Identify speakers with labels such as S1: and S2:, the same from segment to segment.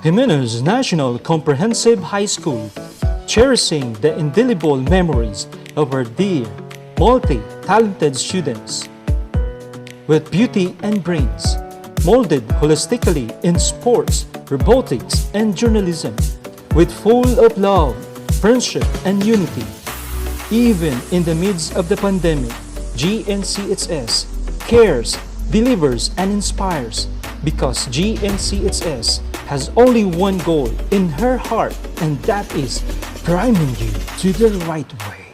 S1: Jimenez National Comprehensive High School, cherishing the indelible memories of our dear, multi-talented students. With beauty and brains, molded holistically in sports, robotics, and journalism, with full of love, friendship, and unity. Even in the midst of the pandemic, GNCHS cares, delivers, and inspires because GNCHS has only one goal in her heart, and that is priming you to the right way.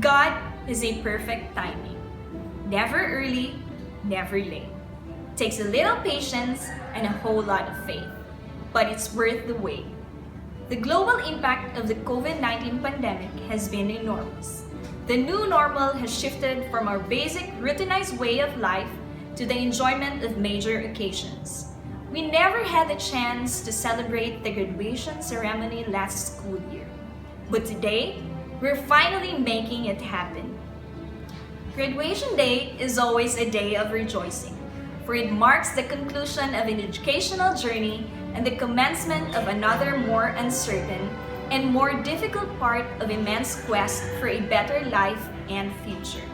S2: God is a perfect timing. Never early, never late. Takes a little patience and a whole lot of faith, but it's worth the wait. The global impact of the COVID-19 pandemic has been enormous. The new normal has shifted from our basic routinized way of life to the enjoyment of major occasions. We never had the chance to celebrate the graduation ceremony last school year, but today, we're finally making it happen. Graduation Day is always a day of rejoicing, for it marks the conclusion of an educational journey and the commencement of another more uncertain and more difficult part of immense quest for a better life and future.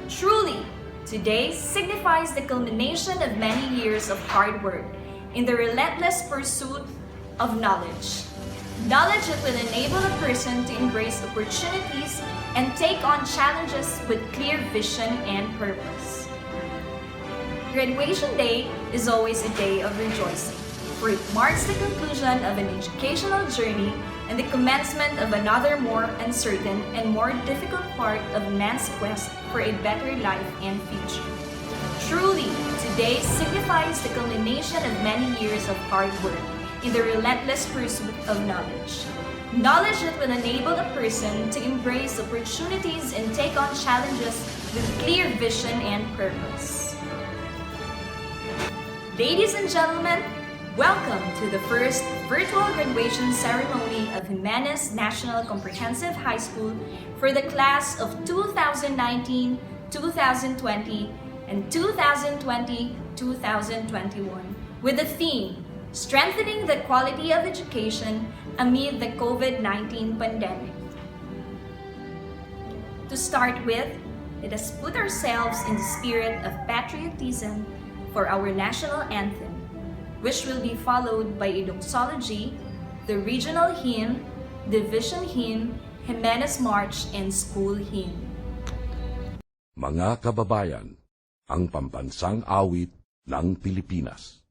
S2: Truly, today signifies the culmination of many years of hard work in the relentless pursuit of knowledge. Knowledge that will enable a person to embrace opportunities and take on challenges with clear vision and purpose. Graduation Day is always a day of rejoicing, for it marks the conclusion of an educational journey and the commencement of another more uncertain and more difficult part of man's quest for a better life and future. Truly, today signifies the culmination of many years of hard work in the relentless pursuit of knowledge. Knowledge that will enable a person to embrace opportunities and take on challenges with clear vision and purpose. Ladies and gentlemen, welcome to the first virtual graduation ceremony of Jimenez National Comprehensive High School for the class of 2019, 2020, and 2020-2021 with the theme Strengthening the Quality of Education Amid the COVID-19 Pandemic. To start with, let us put ourselves in the spirit of patriotism for our national anthem, which will be followed by a doxology, the regional hymn, division hymn, Jimenez March, and school hymn.
S3: Mga kababayan, ang pambansang awit ng Pilipinas.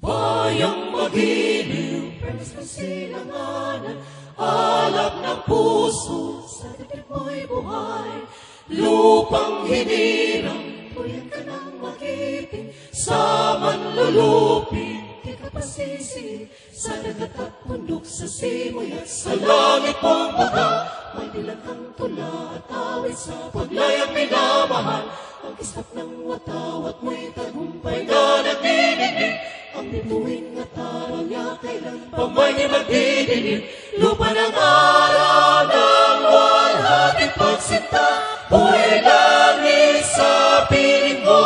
S4: Bayang magiliw, premis ng silanganan, alab ng puso, sa dibdib mo'y buhay. Lupang hinirang, tuyan ka ng magipin, sa manlulupin, di ka pasisi, sa dagat at bundok, sa simoy at sa langit mong baga. May dilaghang tula at awit sa paglayang minamahal, ang kislap ng watawat mo'y tagumpay na nagdidinig. Ang bituin at araw niya kailan pa may magdidinig. Lupa ng araw ng walhating pagsinta, buhay langit sa piling mo.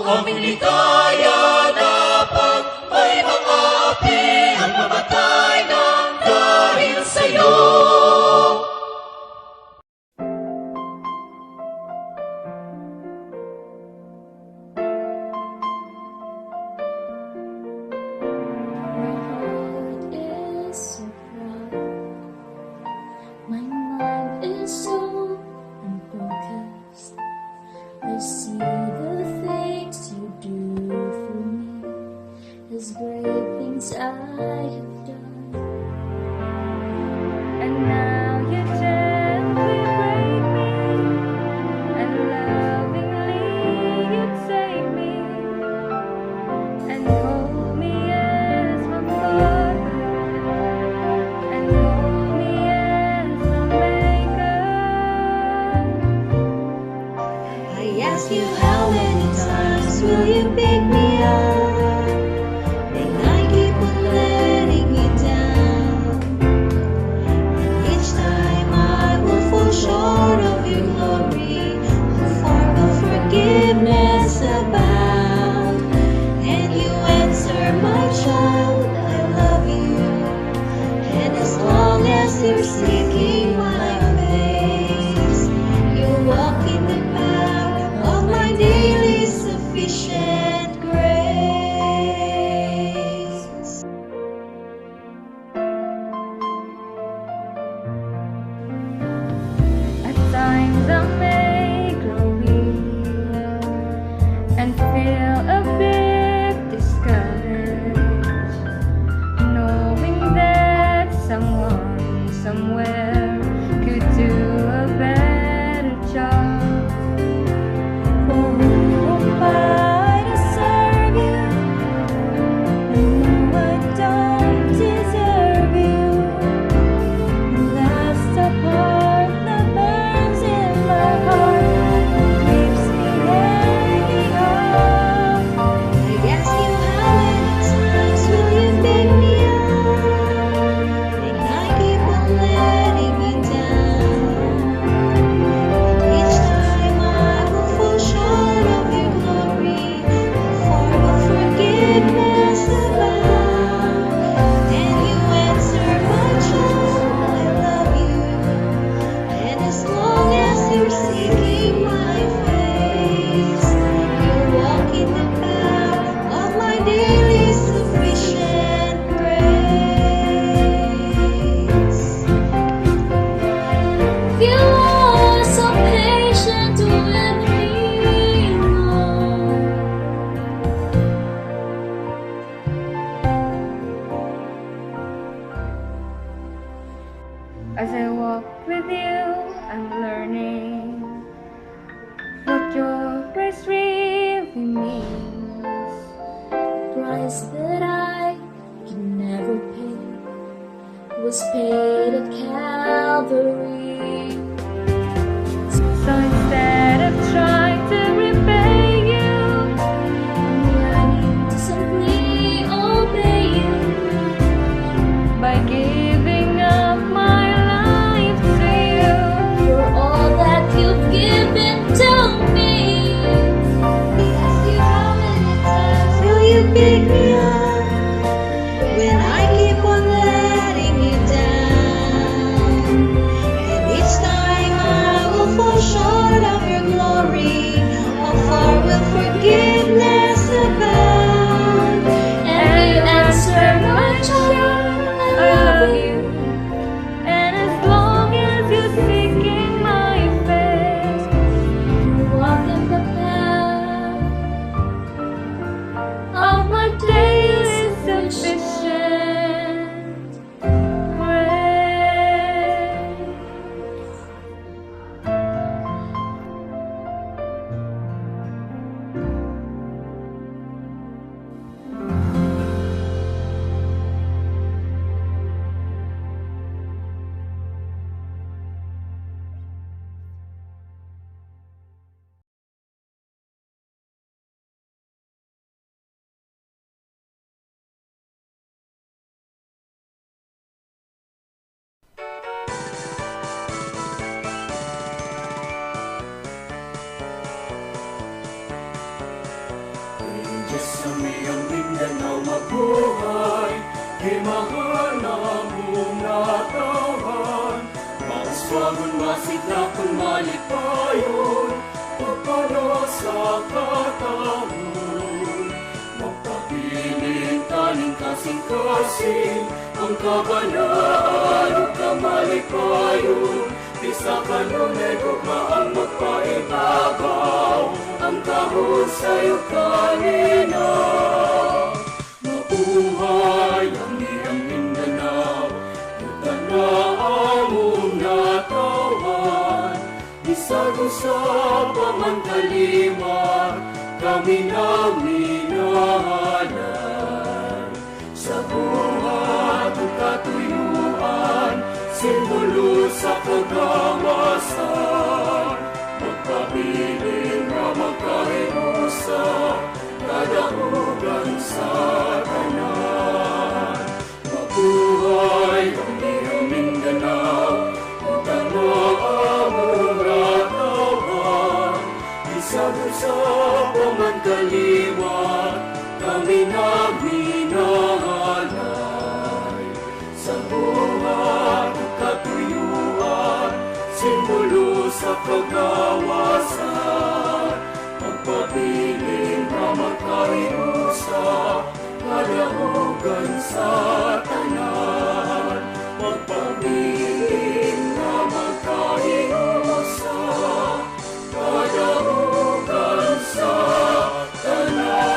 S4: Aming ligaya na pag may mga api ang mamatay ng dahil sa'yo.
S5: Will you pick me up? And I keep on letting you down. As I walk with you, I'm learning what your grace really means.
S6: Price that I can never pay was paid at Calvary.
S5: So instead of trying to repay you,
S6: I'm learning to simply obey you.
S5: by giving up my life to you,
S6: For all that you've given to me.
S4: Will you pick me up when I keep on letting you down? And each time I will fall short of your glory, how far will forgiveness abound?
S6: And you answer my child, I love you.
S5: and as long as you're seeking my face,
S6: You walk in the path
S5: of my daily sufficient grace.
S4: Diyos sa miyang Mindanao mabuhay, himahal na mong natawan. Mauswagon, masiglakan, malipayon, pagpala sa katawon. Magpapiling taning kasing-kasing, ang kabanaan o kamalipayon. Isa ka nun ay gugmaang magpaibabaw, ang kahon sa'yo kanina. Mabuhay ang iyong Mindanao, yuta na among natawan. Bisago sa pamantaliman, kami na minahalan. Sa buhat ang katuyuan, simbolo sa kagawasan. Magpabiling na magkahirusa, kadaugan sa tanan. Mabuhay ang iyong Mindanao, yuta na among natawan. Bisago sa pamantaliwan, kami na minahalay. Sa buhat ang katuyuan, simbolo sa kagawasan. Magpabiling na magkahirusa, kadaugan sa tanan. Magpabiling na magkahirusa, kadaugan sa tanan.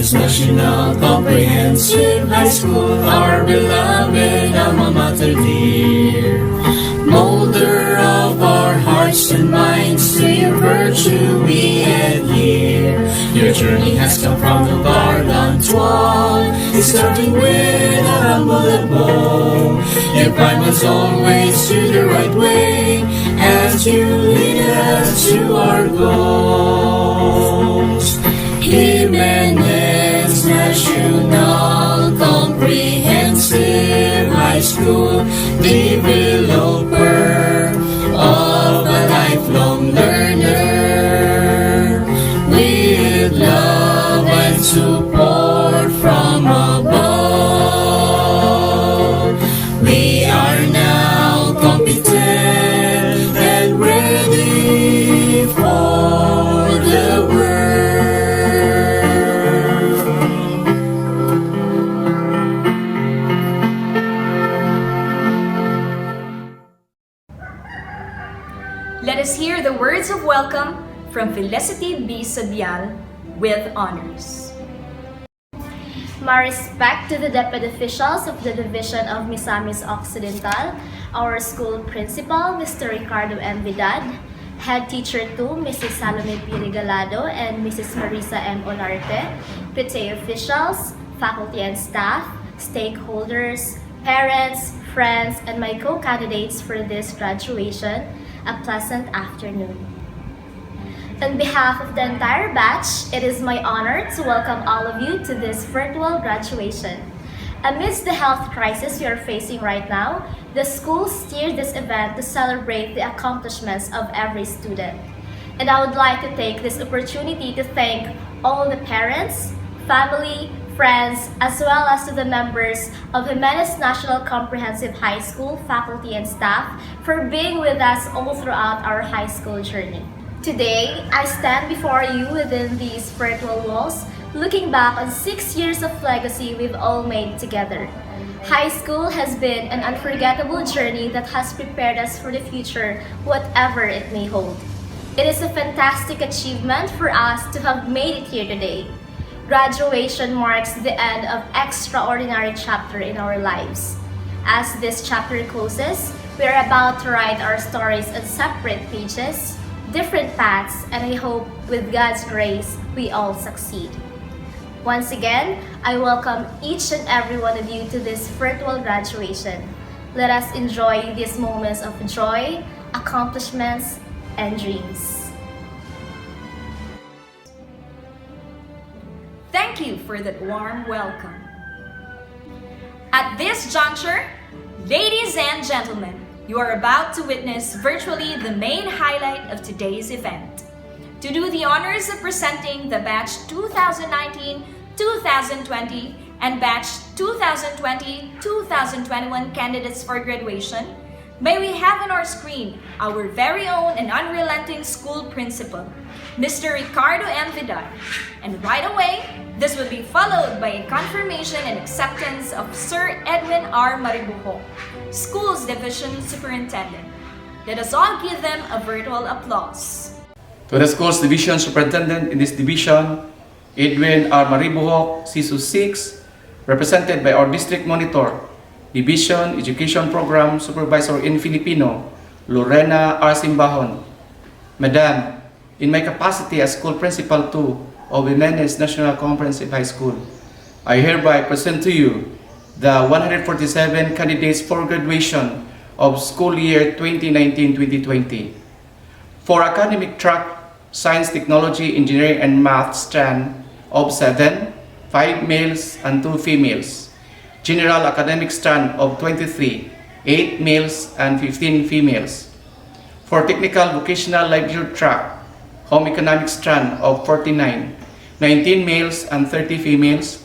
S4: Jimenez National Comprehensive High School, our beloved alma mater dear. Molder of our hearts and minds, to your virtue we adhere. Your journey has come from the Garland wall, starting with a humble abode. Your prime was always to the right way, as you lead us to our goals. Jimenez National Comprehensive High School, developer of a lifelong learner, with love and support from above. We are now competent and ready for the world.
S2: Let us hear the words of welcome from Felicity B. Sabial with honors.
S6: My respect to the DepEd officials of the Division of Misamis Occidental, our school principal, Mr. Ricardo M. Vidal, Head Teacher 2, Mrs. Salome P. Regalado and Mrs. Marisa M. Olarte, PTA officials, faculty and staff, stakeholders, parents, friends, and my co-candidates for this graduation, a pleasant afternoon. On behalf of the entire batch, it is my honor to welcome all of you to this virtual graduation. Amidst the health crisis we are facing right now, the school steered this event to celebrate the accomplishments of every student. And I would like to take this opportunity to thank all the parents, family, friends, as well as to the members of Jimenez National Comprehensive High School, faculty and staff for being with us all throughout our high school journey. Today, I stand before you within these virtual walls, looking back on 6 years of legacy we've all made together. High school has been an unforgettable journey that has prepared us for the future, whatever it may hold. It is a fantastic achievement for us to have made it here today. Graduation marks the end of an extraordinary chapter in our lives. As this chapter closes, we are about to write our stories on separate pages, different paths, and I hope with God's grace, we all succeed. Once again, I welcome each and every one of you to this virtual graduation. Let us enjoy these moments of joy, accomplishments, and dreams.
S2: Thank you for that warm welcome. At this juncture, ladies and gentlemen, you are about to witness virtually the main highlight of today's event. To do the honors of presenting the batch 2019-2020 and batch 2020-2021 candidates for graduation, may we have on our screen our very own and unrelenting school principal, Mr. Ricardo M. Vidal. And right away, this will be followed by a confirmation and acceptance of Sir Edwin R. Maribujo, Schools Division Superintendent. Let us all give them a virtual applause.
S7: To the Schools Division Superintendent in this division, Edwin R. Maribujo, CSU 6, represented by our District Monitor, Division Education Program Supervisor in Filipino, Lorena R. Simbahon. Madam, in my capacity as School Principal 2 of Jimenez National Comprehensive High School, I hereby present to you the 147 candidates for graduation of school year 2019-2020. For academic track, Science, Technology, Engineering, and Math strand of 7, 5 males and 2 females. General Academic strand of 23, 8 males and 15 females. For Technical Vocational Livelihood track, Home Economics strand of 49, 19 males and 30 females.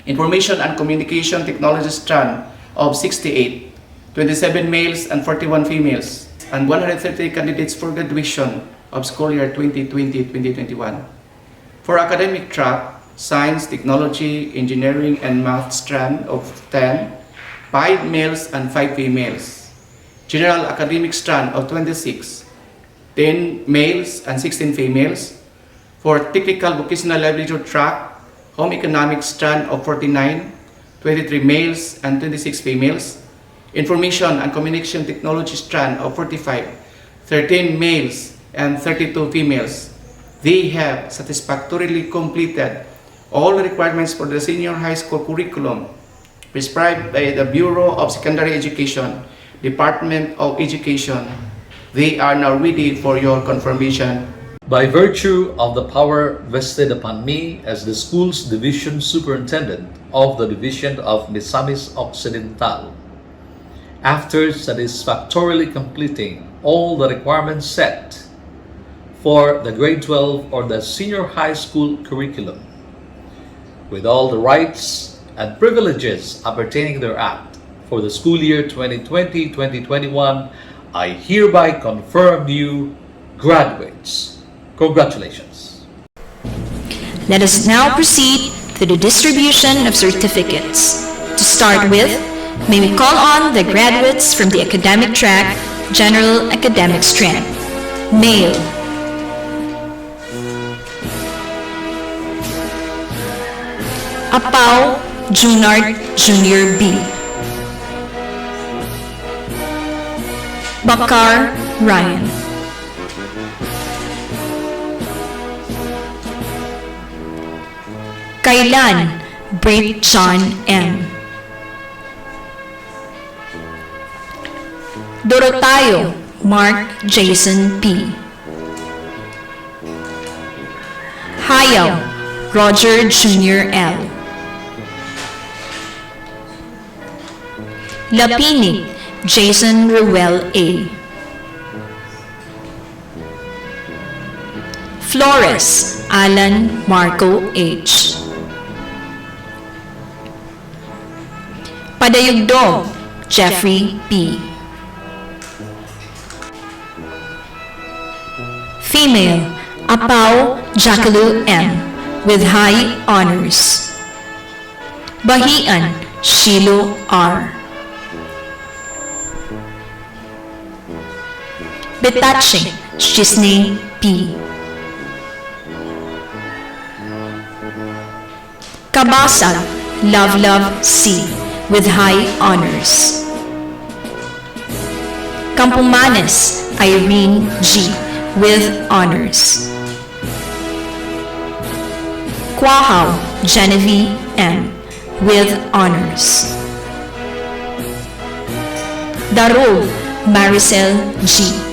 S7: Information and Communication Technology strand of 68, 27 males and 41 females, and 130 candidates for graduation of school year 2020-2021. For academic track, Science, Technology, Engineering, and Math strand of 10, 5 males and 5 females. General Academic strand of 26, 10 males and 16 females. For Technical Vocational Livelihood track, Home Economics strand of 49, 23 males and 26 females. Information and Communication Technology strand of 45, 13 males and 32 females. They have satisfactorily completed all the requirements for the senior high school curriculum prescribed by the Bureau of Secondary Education, Department of Education. They are now ready for your confirmation.
S8: By virtue of the power vested upon me as the school's division superintendent of the division of Misamis Occidental, after satisfactorily completing all the requirements set for the grade 12 or the senior high school curriculum, with all the rights and privileges appertaining thereat for the school year 2020-2021, I hereby confirm you graduates. Congratulations.
S2: Let us now proceed to the distribution of certificates. To start with, may we call on the graduates from the academic track, General Academic Strand. Male. Apao Junard Junior B. Bakar Ryan. Kailan Brake John M. Dorotayo Mark Jason P. Hayaw Roger Jr. L. Lapinig Jason Ruel A. Flores Alan Marco H. Padayugdog Jeffrey P. Female Apao Jacquelu M. with high honors. Bahian Shilo R. Betache Shisney P. Kabasag Love C. with high honors. Campomanes Irene G. with honors. Quahaw Genevieve M. with honors. Darul Maricel G.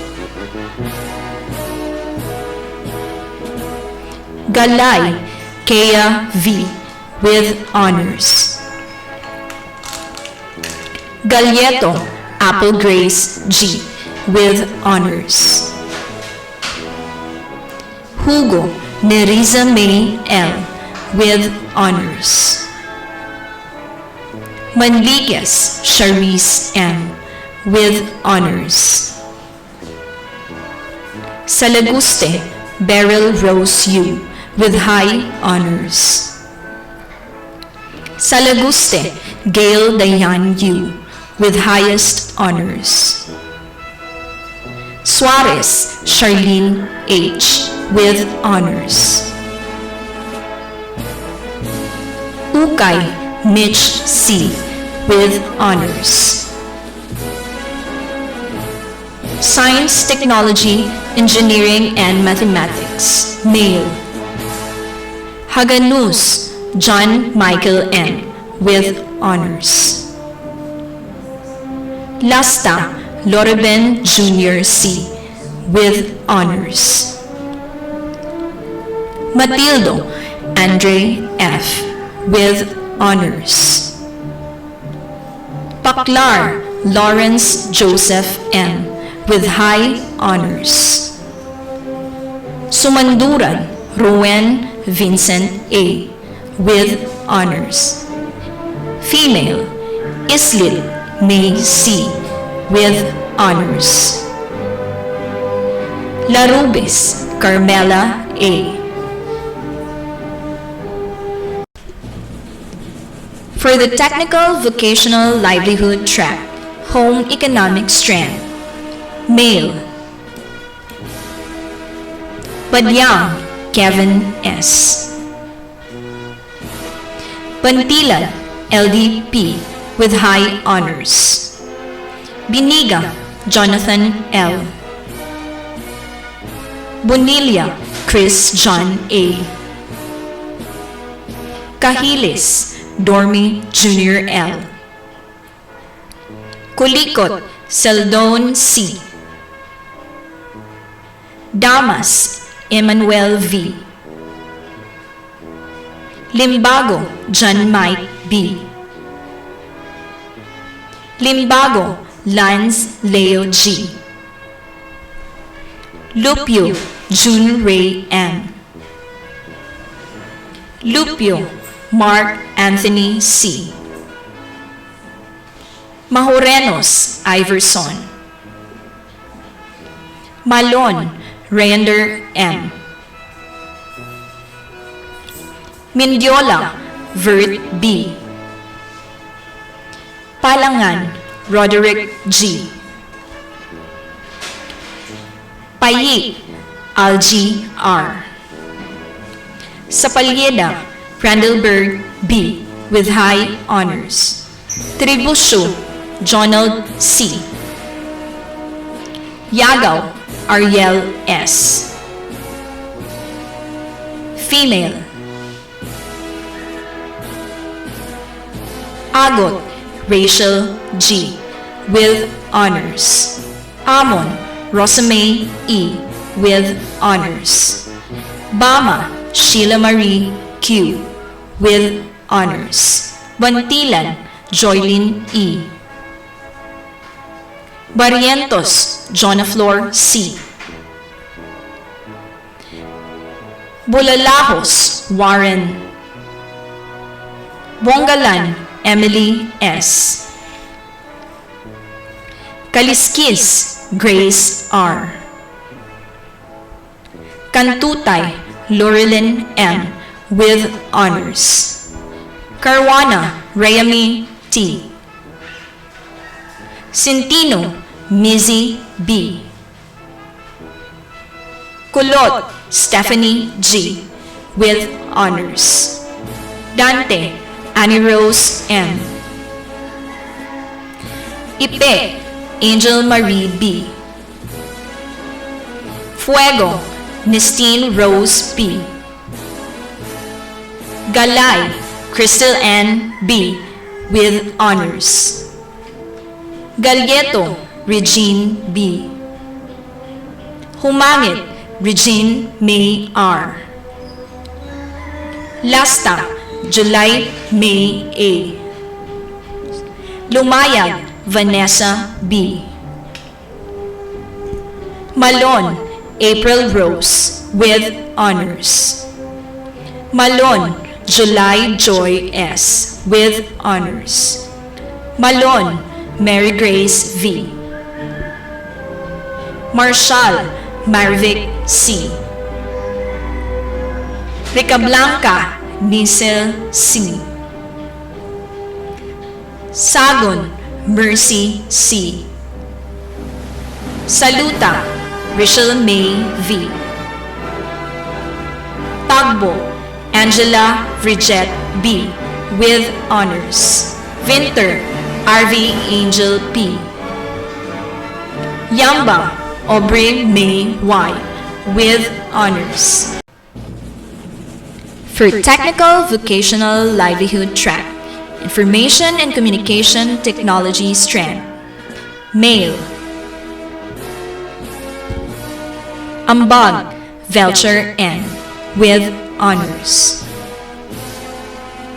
S2: Galay Kea V. with honors. Galieto Apple Grace G. with honors. Hugo Nerissa May L. with honors. Manliques Charisse M. with honors. Salaguste Beryl Rose U. with high honors. Salaguste Gail Dayan U. with highest honors. Suarez Charlene H. with honors. Ukay Mitch C. with honors. Science, Technology, Engineering, and Mathematics, male. Haganus John Michael N. with honors. Lasta Loreben Jr. C. with honors. Matildo Andre F. with honors. Paklar Lawrence Joseph M. with high honors. Sumanduran Rowen Vincent A. with honors. Female Islil May C. with honors. Larubis Carmela A. For the Technical Vocational Livelihood track, Home Economics Strand, male. Badyang Kevin S. Bantilan, LDP, with high honors. Biniga, Jonathan L. Bonilla, Chris John A. Cahiles, Dormy Jr. L. Kulikot, Seldon C. Damas, Emmanuel V. Limbago, John Mike B. Limbago, Lance Leo G. Lupio, June Ray M. Lupio, Mark Anthony C. Mahorenos, Iverson. Malon, Rander M. Mindiola, Vert B. Palangan, Roderick G. Payi, Algie R. Sapalieda, Randallberg B. with high honors. Tribusyo, Jonald C. Yagaw, Ariel S. Female. Agot, Rachel G. with honors. Amon, Rosamay E. with honors. Bama, Sheila Marie Q. with honors. Bantilan, Joylyn E. Barrientos, Jonaflor C. Bulalahos, Warren. Bongalan, Emily S. Kaliskis, Grace R. Kantutay, Laurelyn M. with honors. Caruana, Rayami T. Centino, Mizzy B. Kulot, Stephanie G. with honors. Dante, Annie Rose M. Ipe, Angel Marie B. Fuego, Nestine Rose B. Galay, Crystal N. B. with honors. Galyeto, Regine B. Humangit, Regine May R. Lasta, July May A. Lumayag, Vanessa B. Malon, April Rose with honors. Malon, July Joy S. with honors. Malon, Mary Grace V. Marshall, Marvic C. Rica Blanca, Nisel C. Sagon, Mercy C. Saluta, Rachel May V. Tagbo, Angela Bridget B. with honors. Winter, RV Angel P. Yamba, Aubrey May Y. with honors. For Technical Vocational Livelihood Track, Information and Communication Technology Strand, Male. Ambag, Velcher N. with honors.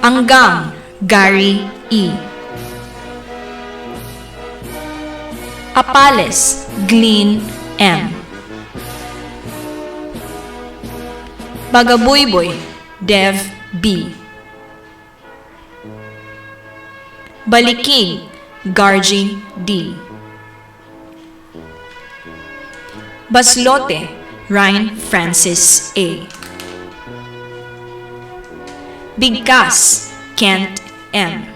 S2: Anggang, Gary E. Apales, Glean M. Bagabuyboy, Dev B. Balikig, Gargi D. Baslote, Ryan Francis A. Bigkas, Kent M.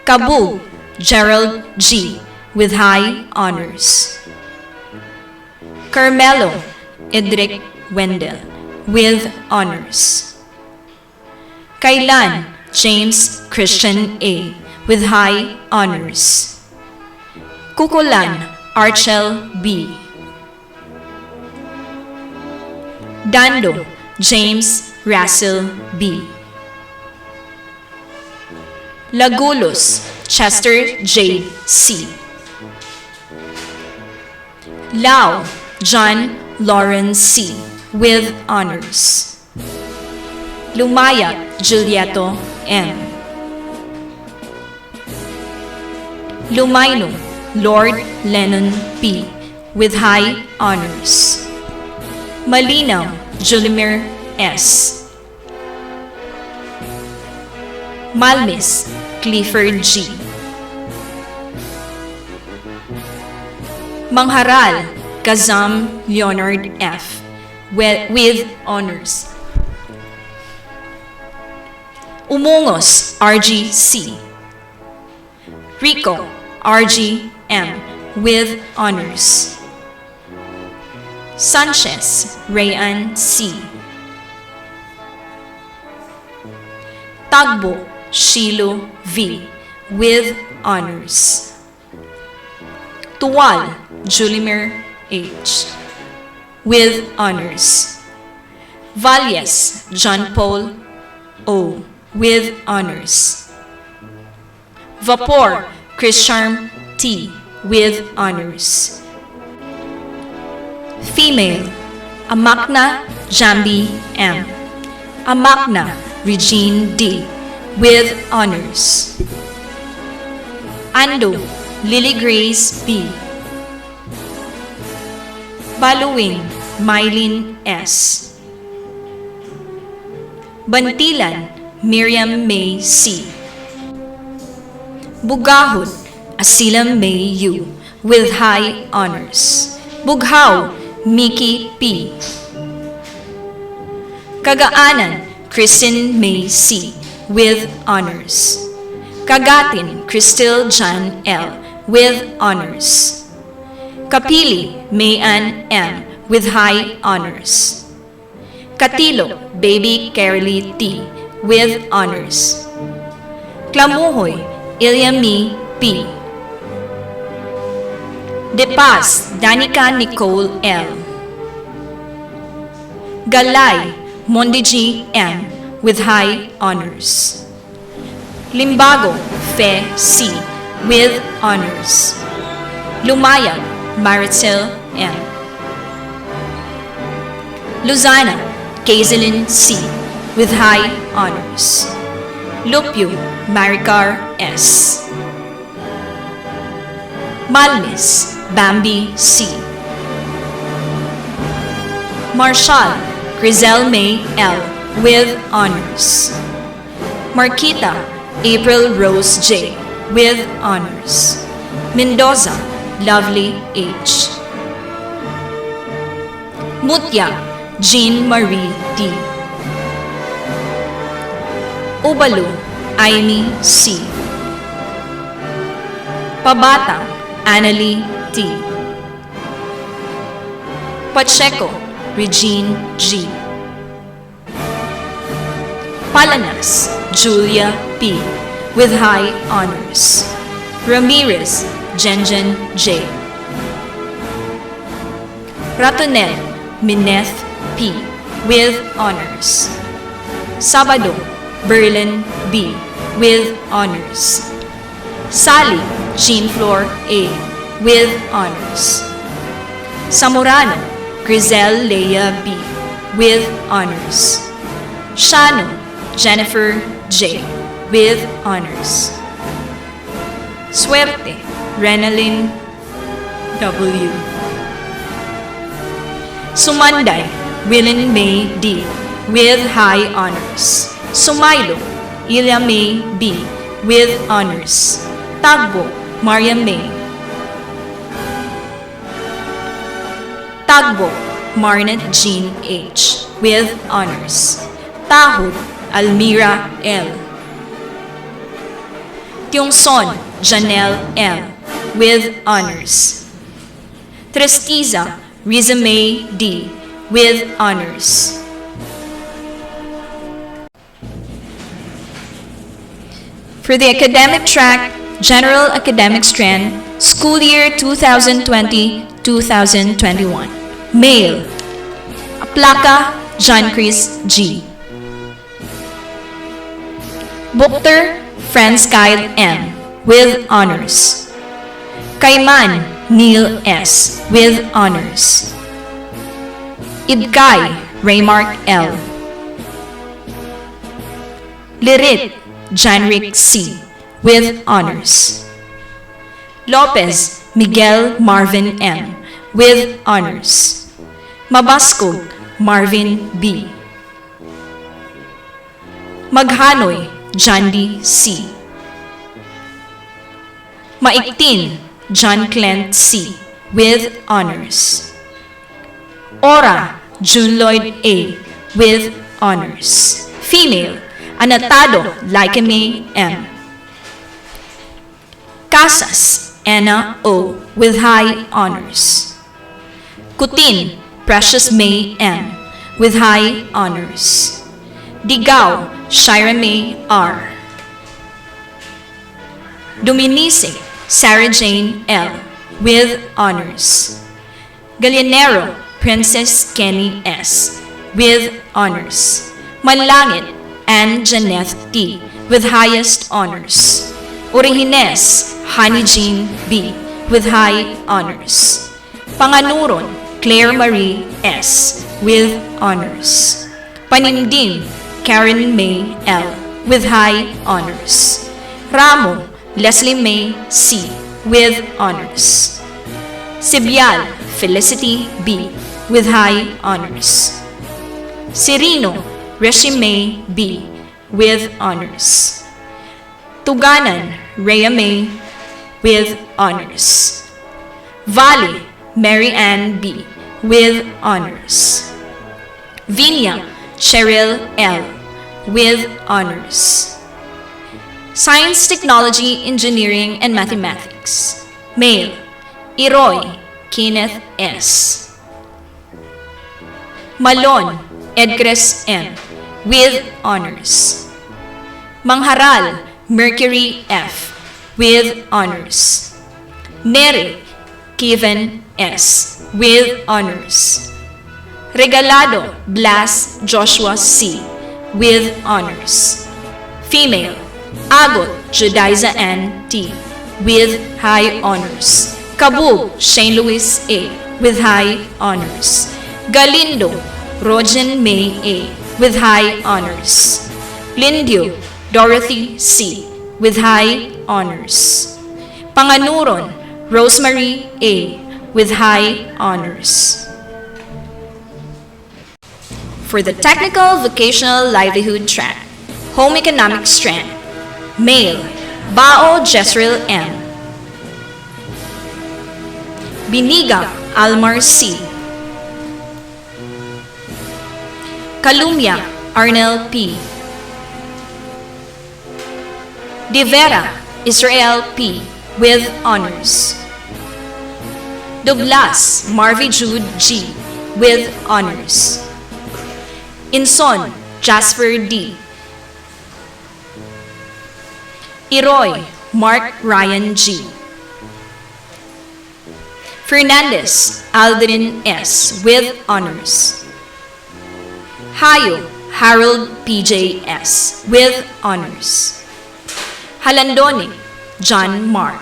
S2: Kabug, Gerald G. with high honors. Carmelo, Edric Wendell with honors. Kailan James Christian A. with high honors. Kukulan Archel B. Dando James Russell B. Lagulos Chester J. C. Lau John Lawrence C. with honors. Lumaya Julieto M. Lumaino Lord Lennon P. with high honors. Malinaw Julimir S. Malmis Clifford G. Mangharal Kazam Leonard F. with honors. Umungos RG C. Rico RG M. with honors. Sanchez Rayan C. Tagbo Shilo V. with honors. Tuwal Julimir H. with honors. Valles John Paul O. with honors. Vapor Christian T. with honors. Female Amakna Jambi M. Amakna Regine D. with honors. Ando Lily Grace B. Baluwing Mylene S. Bantilan Miriam May C. Bugahon Asilam May U. with high honors. Bughaw Mickey P. Kagaanan Kristen May C. with honors. Kagatin Crystal John L. with honors. Kapili Mayan M. with high honors. Katilo Baby Carolee T. with honors. Klamuhoy Ilyami P. Depas Danica Nicole L. Galay Mondiji M. with high honors. Limbago Fe C. with honors. Lumayag Maritel M. Luzana Kaiselin C. with high honors. Lupyo Maricar S. Malmis Bambi C. Marshall Grizel May L. with honors. Marquita April Rose J. with honors. Mendoza Lovely H. Mutya Jean Marie D. Ubalo Aimee C. Pabata Annalie T. Pacheco Regine G. Palanas Julia P. with high honors. Ramirez Jenjen J. Ratonel Mineth P. with honors. Sabado Berlin B. with honors. Sally Jean Flor A. with honors. Samorano Grizel Leia B. with honors. Shano Jennifer J. with honors. Suerte Renalyn W. Sumanday Willen May D. with high honors. Sumailo Ilya May B. with honors. Tagbo Maria May. Tagbo Marnet Jean H. with honors. Tahod Almira L. Tiongson Janelle L. with honors. Trestiza Riza May D. with honors. For the academic track, General Academic Strand, School Year 2020-2021. Male, Plaka, John Chris G. Bukter, Franz Kyle M. with honors. Kaiman, Neil S. with honors. Ibkay, Raymark L. Lirit, Janric C. with honors. Lopez, Miguel Marvin M. with honors. Mabasco, Marvin B. Maghanoy, Jandi C. Maiktin, John Clent C. with honors. Ora, June Lloyd A. with honors. Female, Anatado Laikame M. Casas, Anna O. with high honors. Kutin, Precious May M. with high honors. Digao, Shira May R. Dominice, Sarah Jane L. with honors. Gallinero, Princess Kenny S. with honors. Manlangit, Anne Janeth T. with highest honors. Orihines, Honey Jean B. with high honors. Panganuron, Claire Marie S. with honors. Panindim, Karen May L. with high honors. Ramo, Leslie May C. with honors. Sibyal, Felicity B. with high honors. Serino, Regime B. with honors. Tuganan, Rhea May with honors. Valley, Mary Ann B. with honors. Vinya, Cheryl L. with honors. Science, Technology, Engineering, and Mathematics. Male, Iroy, Kenneth S. Malon, Edgres M. with honors. Mangharal, Mercury F. with honors. Neri, Kevin S. with honors. Regalado, Blas Joshua C. with honors. Female, Agot, Judaiza Ann T. with high honors. Kabub, Shane Louis A. with high honors. Galindo, Rojan May A. with high honors. Lindio, Dorothy C. with high honors. Panganuron, Rosemary A. with high honors. For the Technical Vocational Livelihood track, Home Economics Strand. Male, Bao Jezreel M. Biniga, Almar C. Kalumya, Arnel P. De Vera, Israel P. with honors. Doblas, Marvy Jude G. with honors. Inson, Jasper D. Iroy, Mark Ryan G. Fernandez, Aldrin S. with honors. Hayo, Harold PJ S. with honors. Halandoni, John Mark.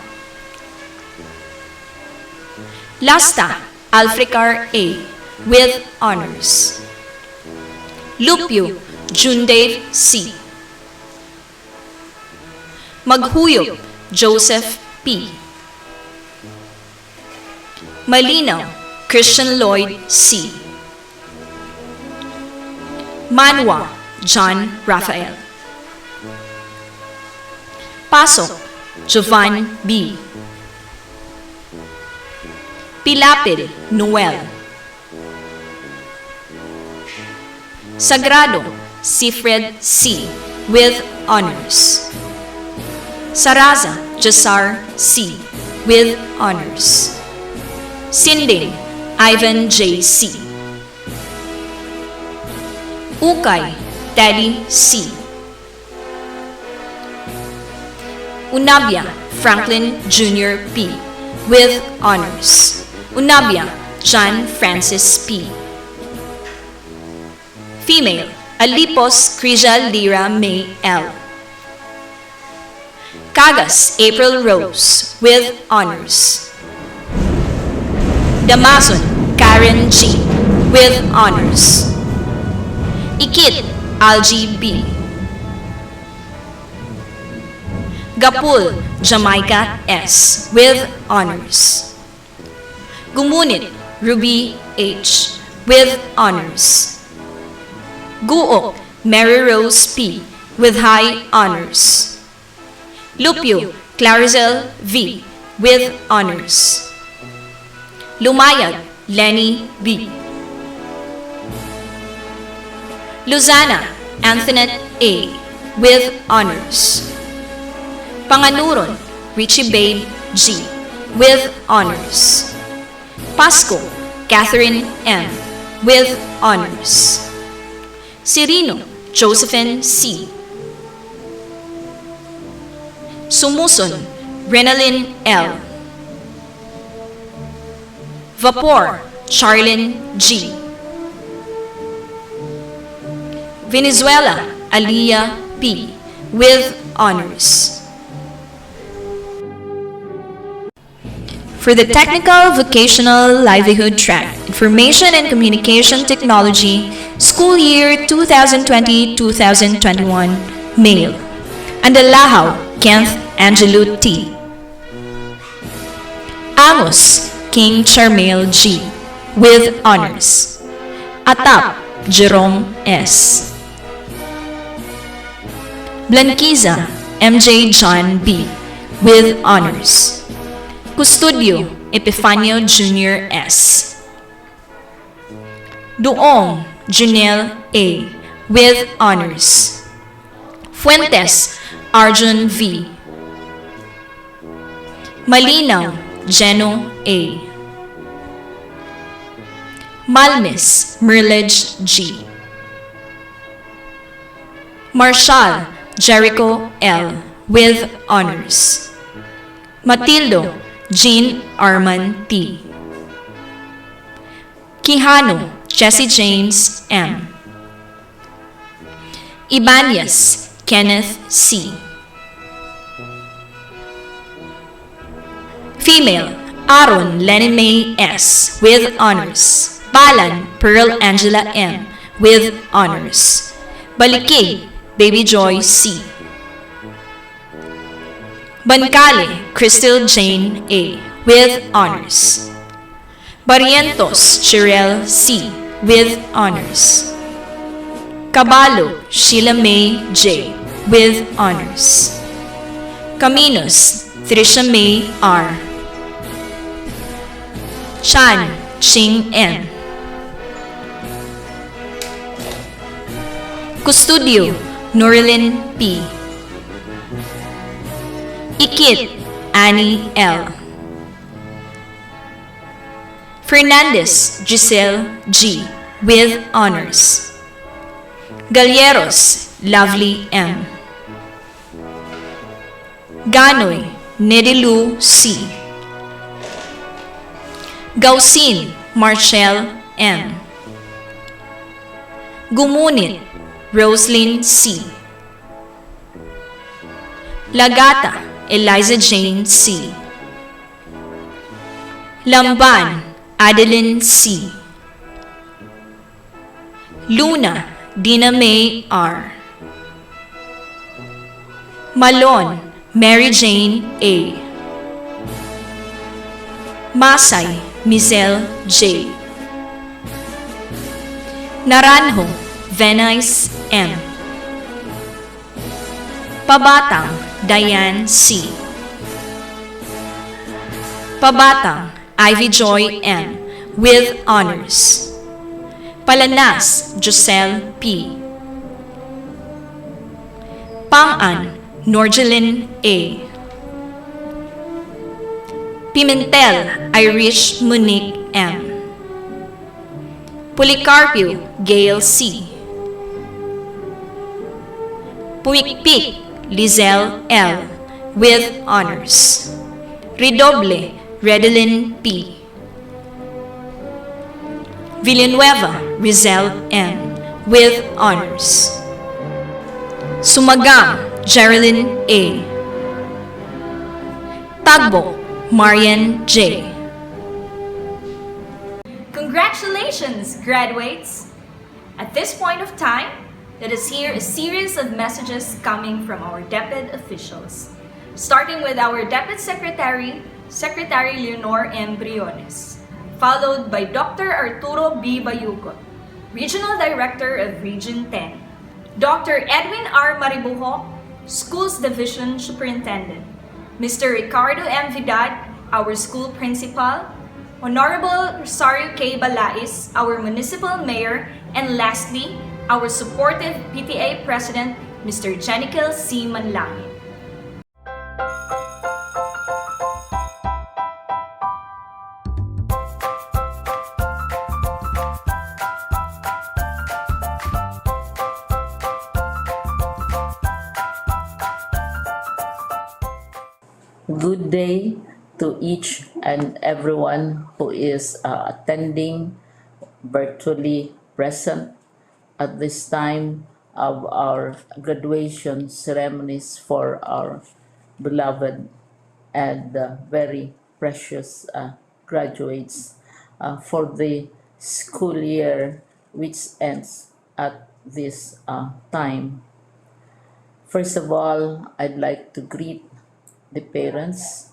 S2: Lasta, Alfricar A. with honors. Lupio, Jundave C. Maghuyop, Joseph P. Malinaw, Christian Lloyd C. Manwa, John Raphael. Pasok, Jovan B. Pilapil, Noel. Sagrado, Sifred C. with honors. Saraza, Jasar C. with honors. Sinding, Ivan J. C. Ukay, Teddy C. Unabia Franklin Jr. P. with honors. Unabia John Francis P. Female, Alipos Crisia Lira May L. Cagas April Rose with honors. Damason Karen G. with honors. Ikit Algie B. Gapul Jamaica S. with honors. Gumunit Ruby H. with honors. Guok Mary Rose P. with high honors. Lupio Clarizel V. with honors. Lumayag Lenny B. Luzana Antoinette A. with honors. Panganuron Richie Babe G. with honors. Pasco Catherine M. with honors. Cirino Josephine C. Sumuson Renalyn L. Vapor Charlene G. Venezuela Aliyah P. with honors. For the Technical Vocational Livelihood Track, Information and Communication Technology, School Year 2020-2021, Male. Andalahaw Kenneth Angelo T. Amos King Charmail G. with honors. Atap Jerome S. Blanquiza MJ John B. with honors. Custodio Epifanio Jr. S. Duong Junel A. with honors. Fuentes Arjun V. Malinaw Geno A. Malmes Merledge G. Marshall Jericho L. with honors. Matildo Jean Arman T. Quijano Jesse James M. Ibanez Kenneth C. Female Aaron Lenny May S. with honors. Balan Pearl Angela M. with honors. Balikig Baby Joy C. Bancale Crystal Jane A. with honors. Barrientos Chirel C. with honors. Caballo Sheila May J. with honors. Caminos Trisha May R. Chan Ching N. Custodio Norilyn P. Ikit Annie L. Fernandez Giselle G. with honors. Galleros Lovely M. Ganoy Nedilu C. Gausin Marshall M. Gumunit Roslyn C. Lagata Eliza Jane C. Lamban Adeline C. Luna Dina May R. Malon Mary Jane A. Masay Mizel J. Naranjo Venice M. Pabatang Diane C. Pabatang Ivy Joy M. with honors. Palanas Joselle P. Pangan Norgelin A. Pimentel Irish Monique M. Policarpio Gail C. Puikpik Lizelle L. with honors. Redoble, Redolin P. Villanueva, Rizal N. with honors. Sumagang, Geraldine A. Tagbo, Marian J. Congratulations, graduates! At this point of time, let us hear a series of messages coming from our DepEd officials, starting with our DepEd Secretary, Secretary Leonor M. Briones, followed by Dr. Arturo B. Bayucot, Regional Director of Region 10, Dr. Edwin R. Maribujo, Schools Division Superintendent, Mr. Ricardo M. Vidal, our School Principal, Honorable Rosario K. Balais, our Municipal Mayor, and lastly, our supportive PTA President, Mr. Jenikil C. Manlangin.
S9: Good day to each and everyone who is attending virtually present at this time of our graduation ceremonies for our beloved and very precious graduates for the school year which ends at this time. First of all, I'd like to greet the parents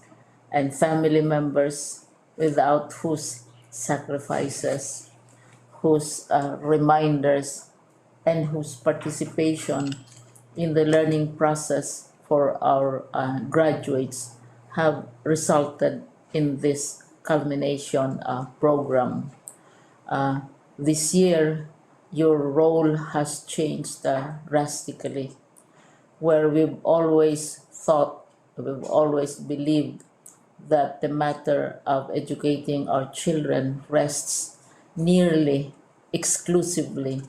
S9: and family members without whose sacrifices, whose reminders, and whose participation in the learning process for our graduates have resulted in this culmination program. This year, your role has changed drastically, where we've always believed that the matter of educating our children rests nearly exclusively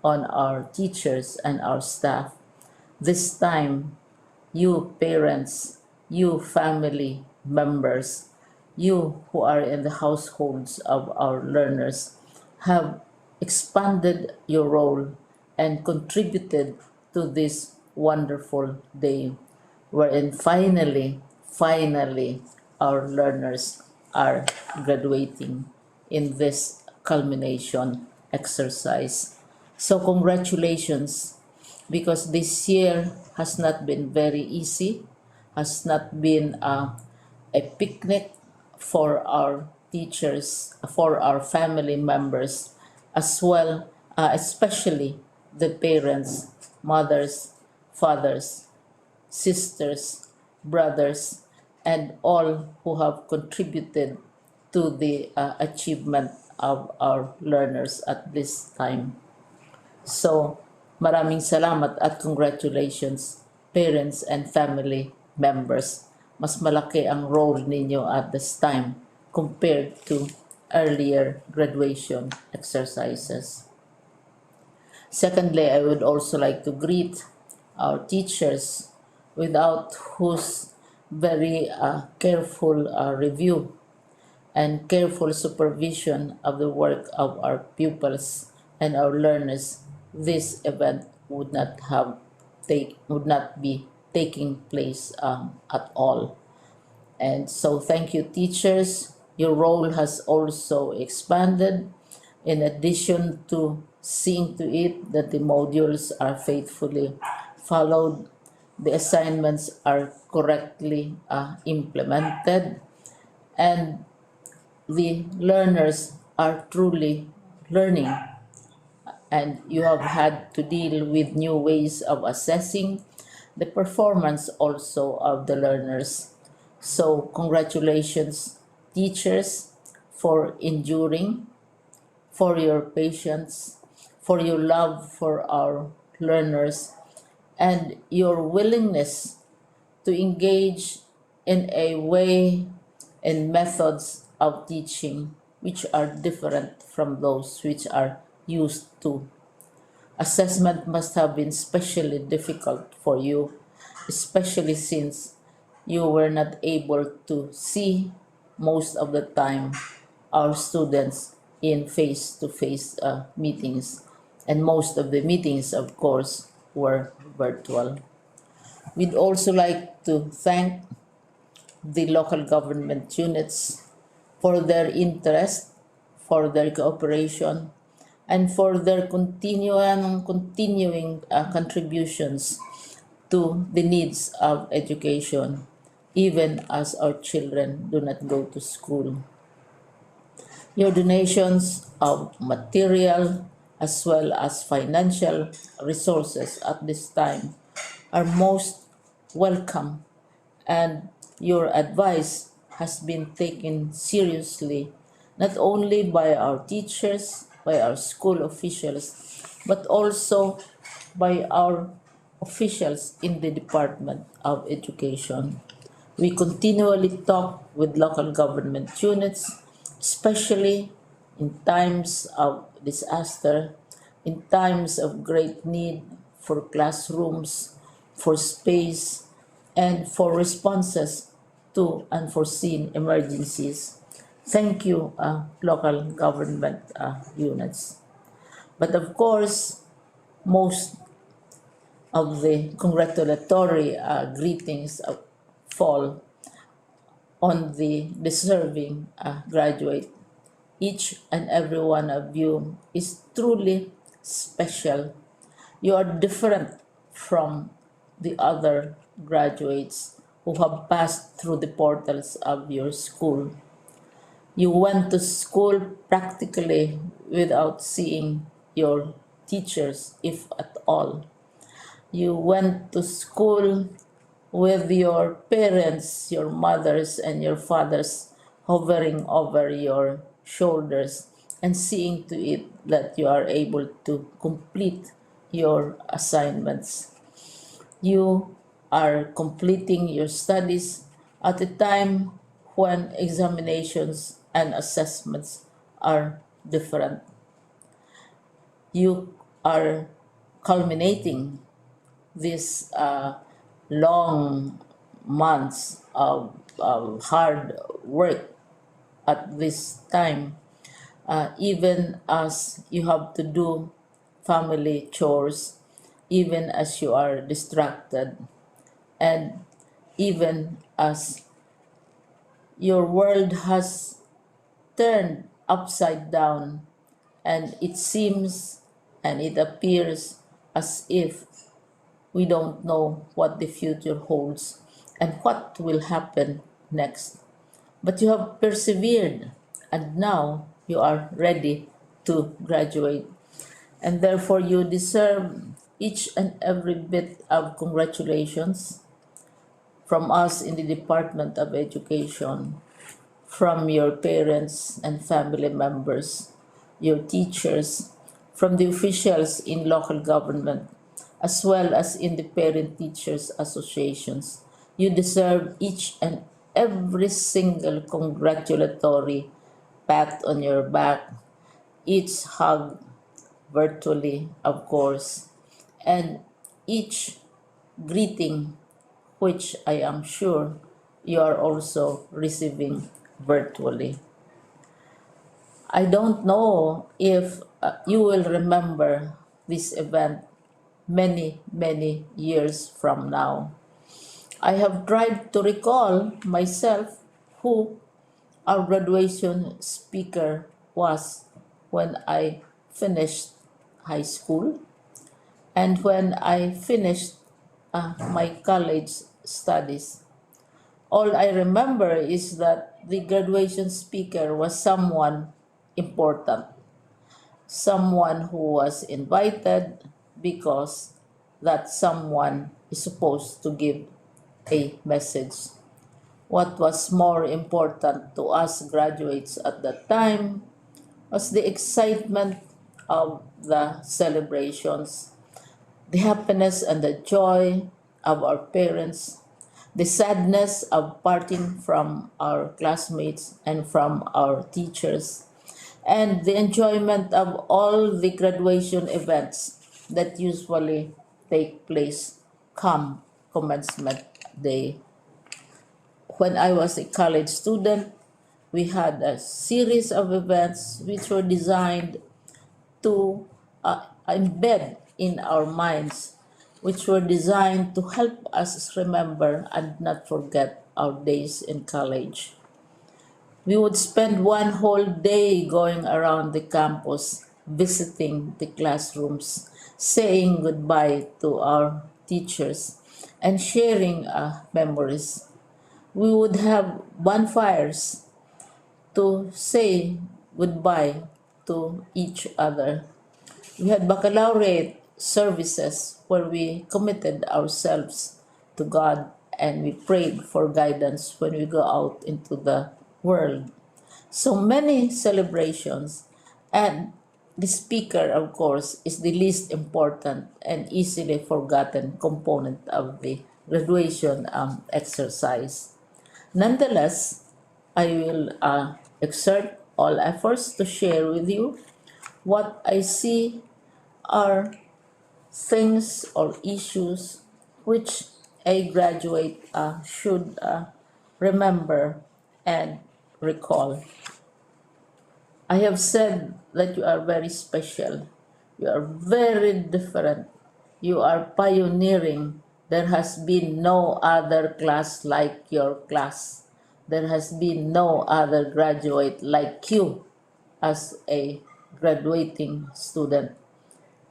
S9: on our teachers and our staff. This time, you parents, you family members, you who are in the households of our learners have expanded your role and contributed to this wonderful day wherein finally, our learners are graduating in this culmination exercise. So congratulations, because this year has not been very easy, has not been a picnic for our teachers, for our family members, as well, especially the parents, mothers, fathers, sisters, brothers, and all who have contributed to the achievement of our learners at this time. So, maraming salamat at congratulations, parents and family members. Mas malaki ang role ninyo at this time compared to earlier graduation exercises. Secondly, I would also like to greet our teachers, without whose very careful review and careful supervision of the work of our pupils and our learners, this event would not be taking place at all. And so thank you, teachers. Your role has also expanded, in addition to seeing to it that the modules are faithfully followed, the assignments are correctly implemented, and the learners are truly learning. And you have had to deal with new ways of assessing the performance also of the learners. So congratulations, teachers, for enduring, for your patience, for your love for our learners, and your willingness to engage in a way and methods of teaching which are different from those which are used to. Assessment must have been especially difficult for you, especially since you were not able to see most of the time our students in face-to-face meetings, and most of the meetings, of course, were virtual. We'd also like to thank the local government units for their interest, for their cooperation, and for their continuing contributions to the needs of education, even as our children do not go to school. Your donations of material as well as financial resources at this time are most welcome, and your advice has been taken seriously not only by our teachers, by our school officials, but also by our officials in the Department of Education. We continually talk with local government units, especially in times of disaster, in times of great need for classrooms, for space, and for responses to unforeseen emergencies. Thank you, local government units. But of course, most of the congratulatory greetings fall on the deserving graduate. Each and every one of you is truly special. You are different from the other graduates who have passed through the portals of your school. You went to school practically without seeing your teachers, if at all. You went to school with your parents, your mothers, and your fathers hovering over your shoulders and seeing to it that you are able to complete your assignments. You are completing your studies at a time when examinations and assessments are different. You are culminating these long months of hard work at this time, even as you have to do family chores, even as you are distracted, and even as your world has turned upside down, and it seems and it appears as if we don't know what the future holds and what will happen next. But you have persevered, and now you are ready to graduate. And therefore, you deserve each and every bit of congratulations from us in the Department of Education, from your parents and family members, your teachers, from the officials in local government, as well as in the parent teachers associations. You deserve each and every single congratulatory pat on your back, each hug virtually, of course, and each greeting, which I am sure you are also receiving virtually. I don't know if you will remember this event many, many years from now. I have tried to recall myself who our graduation speaker was when I finished high school and when I finished my college studies. All I remember is that the graduation speaker was someone important, someone who was invited because that someone is supposed to give a message. What was more important to us graduates at that time was the excitement of the celebrations, the happiness and the joy of our parents, the sadness of parting from our classmates and from our teachers, and the enjoyment of all the graduation events that usually take place come commencement day. when I was a college student, we had a series of events which were designed to embed in our minds, which were designed to help us remember and not forget our days in college. We would spend one whole day going around the campus, visiting the classrooms, saying goodbye to our teachers, and sharing memories. We would have bonfires to say goodbye to each other. We had baccalaureate services where we committed ourselves to God and we prayed for guidance when we go out into the world. So many celebrations, and the speaker, of course, is the least important and easily forgotten component of the graduation exercise. Nonetheless, I will exert all efforts to share with you what I see are things or issues which a graduate should remember and recall. I have said that you are very special. You are very different. You are pioneering. There has been no other class like your class. There has been no other graduate like you as a graduating student,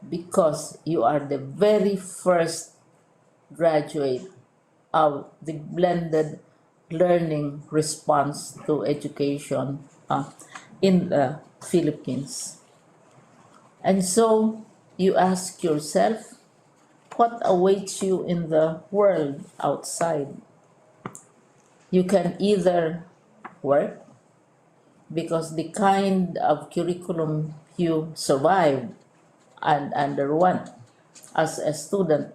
S9: because you are the very first graduate of the blended learning response to education in the Philippines. And so you ask yourself, what awaits you in the world outside? You can either work, because the kind of curriculum you survived and underwent as a student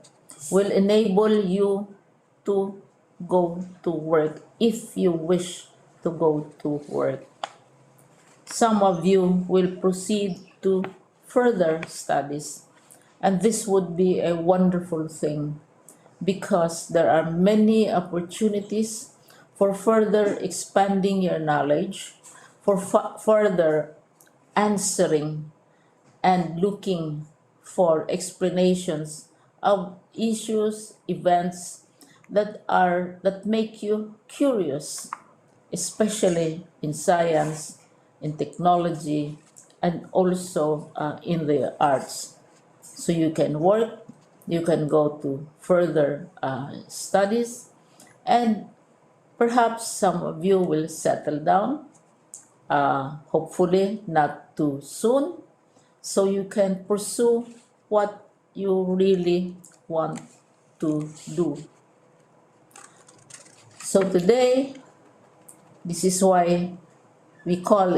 S9: will enable you to go to work if you wish to go to work. Some of you will proceed to further studies, and this would be a wonderful thing because there are many opportunities for further expanding your knowledge, for further answering and looking for explanations of issues, events that make you curious, especially in science, in technology, and also in the arts. So you can work, you can go to further studies, and perhaps some of you will settle down, hopefully not too soon, so you can pursue what you really want to do. So today, this is why we call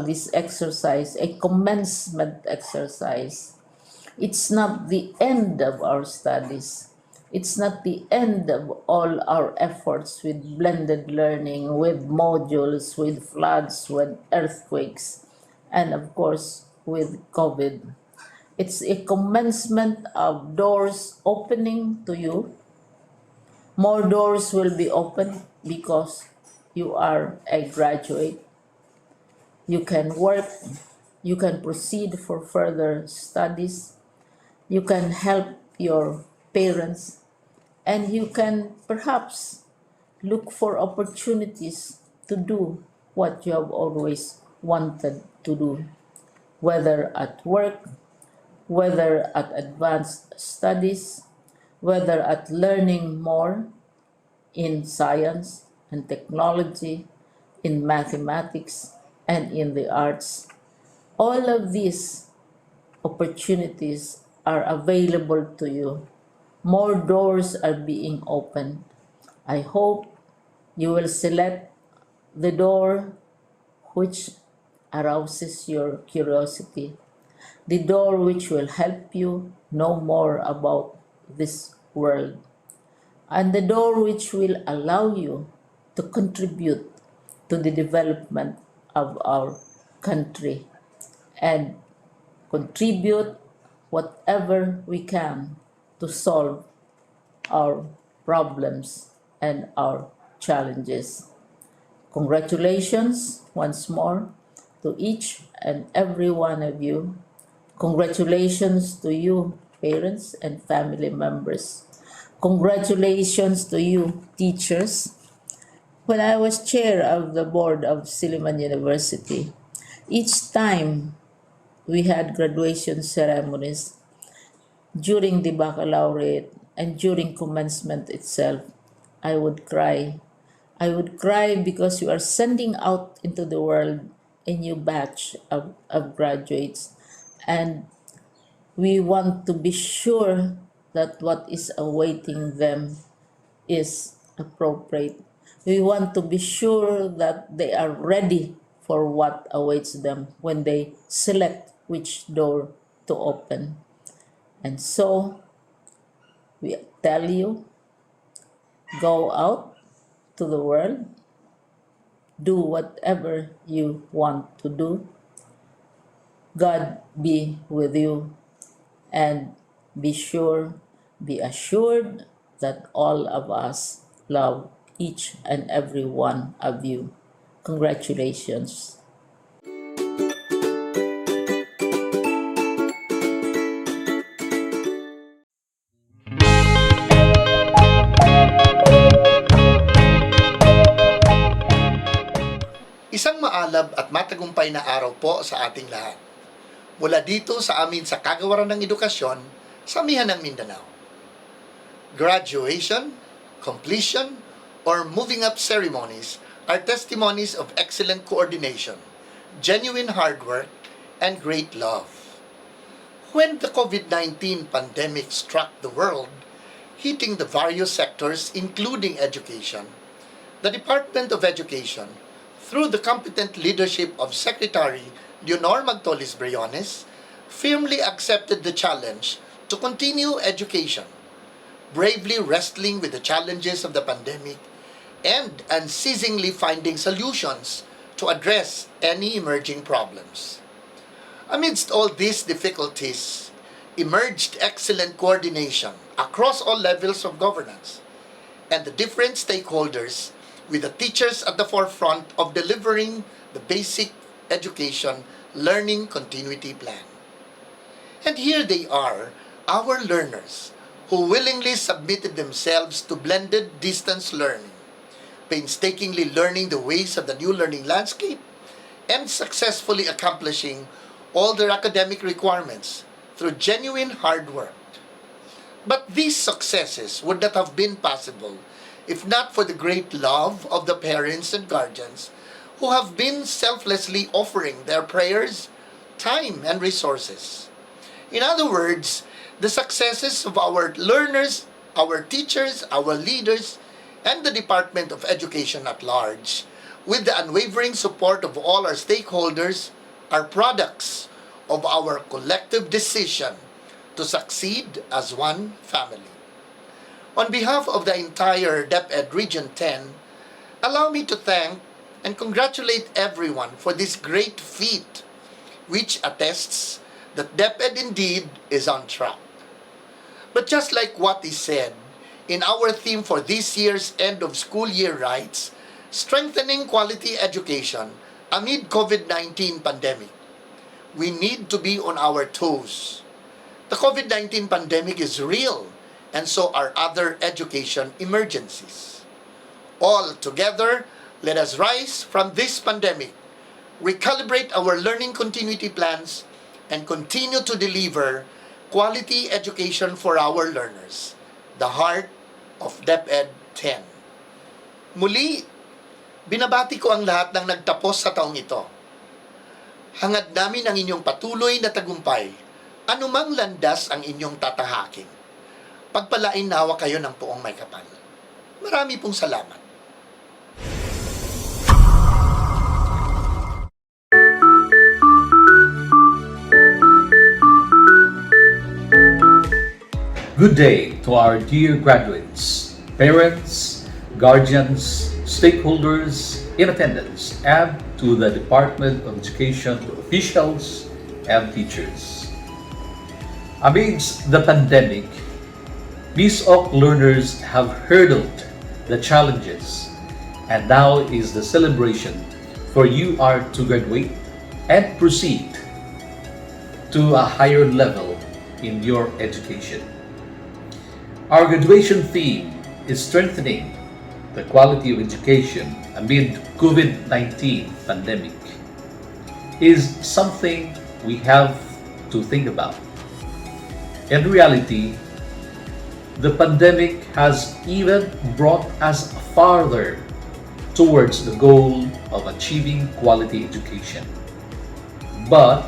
S9: this exercise a commencement exercise. It's not the end of our studies. It's not the end of all our efforts with blended learning, with modules, with floods, with earthquakes, and of course with COVID. It's a commencement of doors opening to you. More doors will be opened because you are a graduate. You can work, you can proceed for further studies, you can help your parents, and you can perhaps look for opportunities to do what you have always wanted to do, whether at work, whether at advanced studies, whether at learning more in science and technology, in mathematics, and in the arts. All of these opportunities are available to you. More doors are being opened. I hope you will select the door which arouses your curiosity, the door which will help you know more about this world, and the door which will allow you to contribute to the development of our country and contribute whatever we can to solve our problems and our challenges. Congratulations once more to each and every one of you. Congratulations to you, parents and family members. Congratulations to you, teachers. When I was chair of the board of Silliman University, each time we had graduation ceremonies, during the baccalaureate and during commencement itself, I would cry. I would cry because you are sending out into the world a new batch of graduates, and we want to be sure that what is awaiting them is appropriate. We want to be sure that they are ready for what awaits them when they select which door to open. And so, we tell you, go out to the world, do whatever you want to do. God be with you, and be assured that all of us love each and every one of you. Congratulations.
S10: Isang maalab at matagumpay na araw po sa ating lahat. Mula dito sa amin sa Kagawaran ng Edukasyon sa Amihan ng Mindanao. Graduation, completion, or moving up ceremonies are testimonies of excellent coordination, genuine hard work, and great love. When the COVID-19 pandemic struck the world, hitting the various sectors including education, the Department of Education, through the competent leadership of Secretary Leonor Magtolis-Briones, firmly accepted the challenge to continue education, bravely wrestling with the challenges of the pandemic and unceasingly finding solutions to address any emerging problems. Amidst all these difficulties, emerged excellent coordination across all levels of governance and the different stakeholders, with the teachers at the forefront of delivering the basic education learning continuity plan. And here they are, our learners, who willingly submitted themselves to blended distance learning, painstakingly learning the ways of the new learning landscape, and successfully accomplishing all their academic requirements through genuine hard work. But these successes would not have been possible if not for the great love of the parents and guardians who have been selflessly offering their prayers, time, and resources. In other words, the successes of our learners, our teachers, our leaders, and the Department of Education at large, with the unwavering support of all our stakeholders, are products of our collective decision to succeed as one family. On behalf of the entire DepEd Region 10, allow me to thank and congratulate everyone for this great feat, which attests that DepEd indeed is on track. But just like what is said in our theme for this year's end of school year rites, strengthening quality education amid COVID-19 pandemic, we need to be on our toes. The COVID-19 pandemic is real, and so are other education emergencies. All together, let us rise from this pandemic, recalibrate our learning continuity plans, and continue to deliver quality education for our learners, the heart of DepEd 10. Muli, binabati ko ang lahat ng nagtapos sa taong ito. Hangad namin ang inyong patuloy na tagumpay, anumang landas ang inyong tatahakin. Pagpalain nawa kayo ng poong may kapal. Marami pong salamat.
S8: Good day to our dear graduates, parents, guardians, stakeholders in attendance, and to the Department of Education officials and teachers. Amidst the pandemic, Miss Oc learners have hurdled the challenges And now is the celebration for you are to graduate and proceed to a higher level in your education. Our graduation theme is strengthening the quality of education amid COVID-19 pandemic is something we have to think about. In reality, the pandemic has even brought us farther towards the goal of achieving quality education. But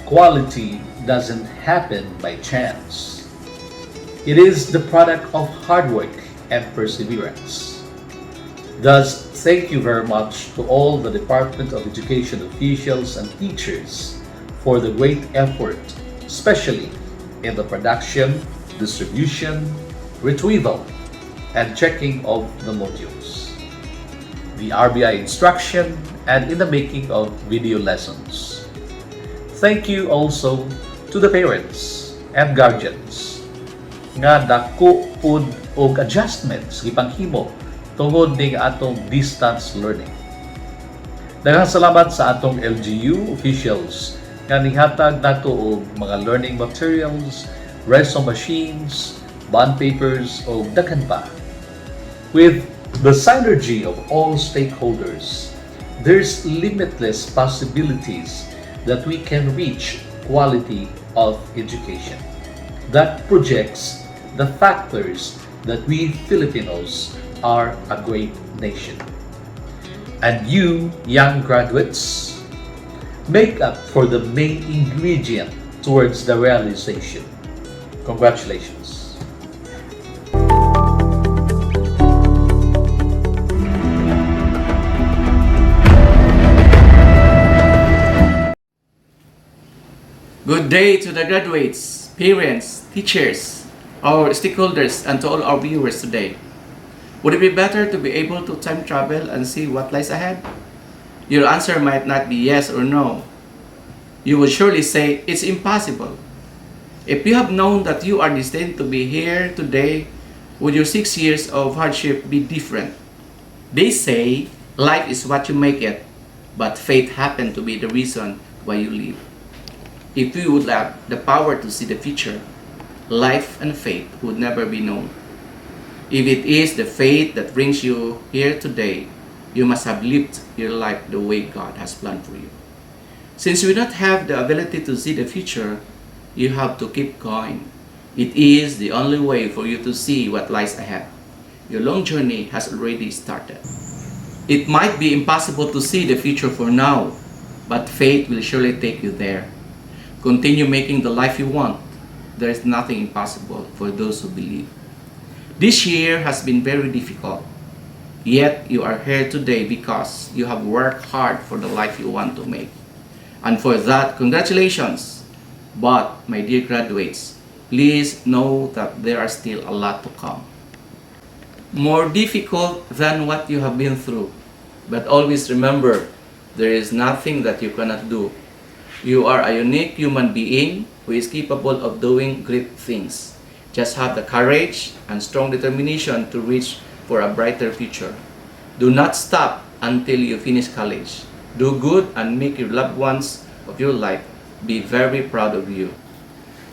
S8: quality doesn't happen by chance. It is the product of hard work and perseverance. Thus, thank you very much to all the Department of Education officials and teachers for the great effort, especially in the production, distribution, retrieval, and checking of the modules, the RBI instruction, and in the making of video lessons. Thank you also to the parents and guardians nga dako pud og adjustments gipanghimo tungod ning atong distance learning. Daghang salamat sa atong LGU officials nga nihatag nato og mga learning materials, resume machines, bond papers o daghan pa. With the synergy of all stakeholders, there's limitless possibilities that we can reach quality of education that projects the factors that we Filipinos are a great nation. And you, young graduates, make up for the main ingredient towards the realization. Congratulations.
S7: Good day to the graduates, parents, teachers, our stakeholders, and to all our viewers today. Would it be better to be able to time travel and see what lies ahead? Your answer might not be yes or no. You would surely say it's impossible. If you have known that you are destined to be here today, would your 6 years of hardship be different? They say life is what you make it, but fate happened to be the reason why you live. If you would have the power to see the future, life and fate would never be known. If it is the fate that brings you here today, you must have lived your life the way God has planned for you. Since you do not have the ability to see the future, you have to keep going. It is the only way for you to see what lies ahead. Your long journey has already started. It might be impossible to see the future for now, but fate will surely take you there. Continue making the life you want. There is nothing impossible for those who believe. This year has been very difficult, yet you are here today because you have worked hard for the life you want to make. And for that, congratulations. But, my dear graduates, please know that there are still a lot to come. More difficult than what you have been through. But always remember, there is nothing that you cannot do. You are a unique human being who is capable of doing great things. Just have the courage and strong determination to reach for a brighter future. Do not stop until you finish college. Do good and make your loved ones of your life be very proud of you.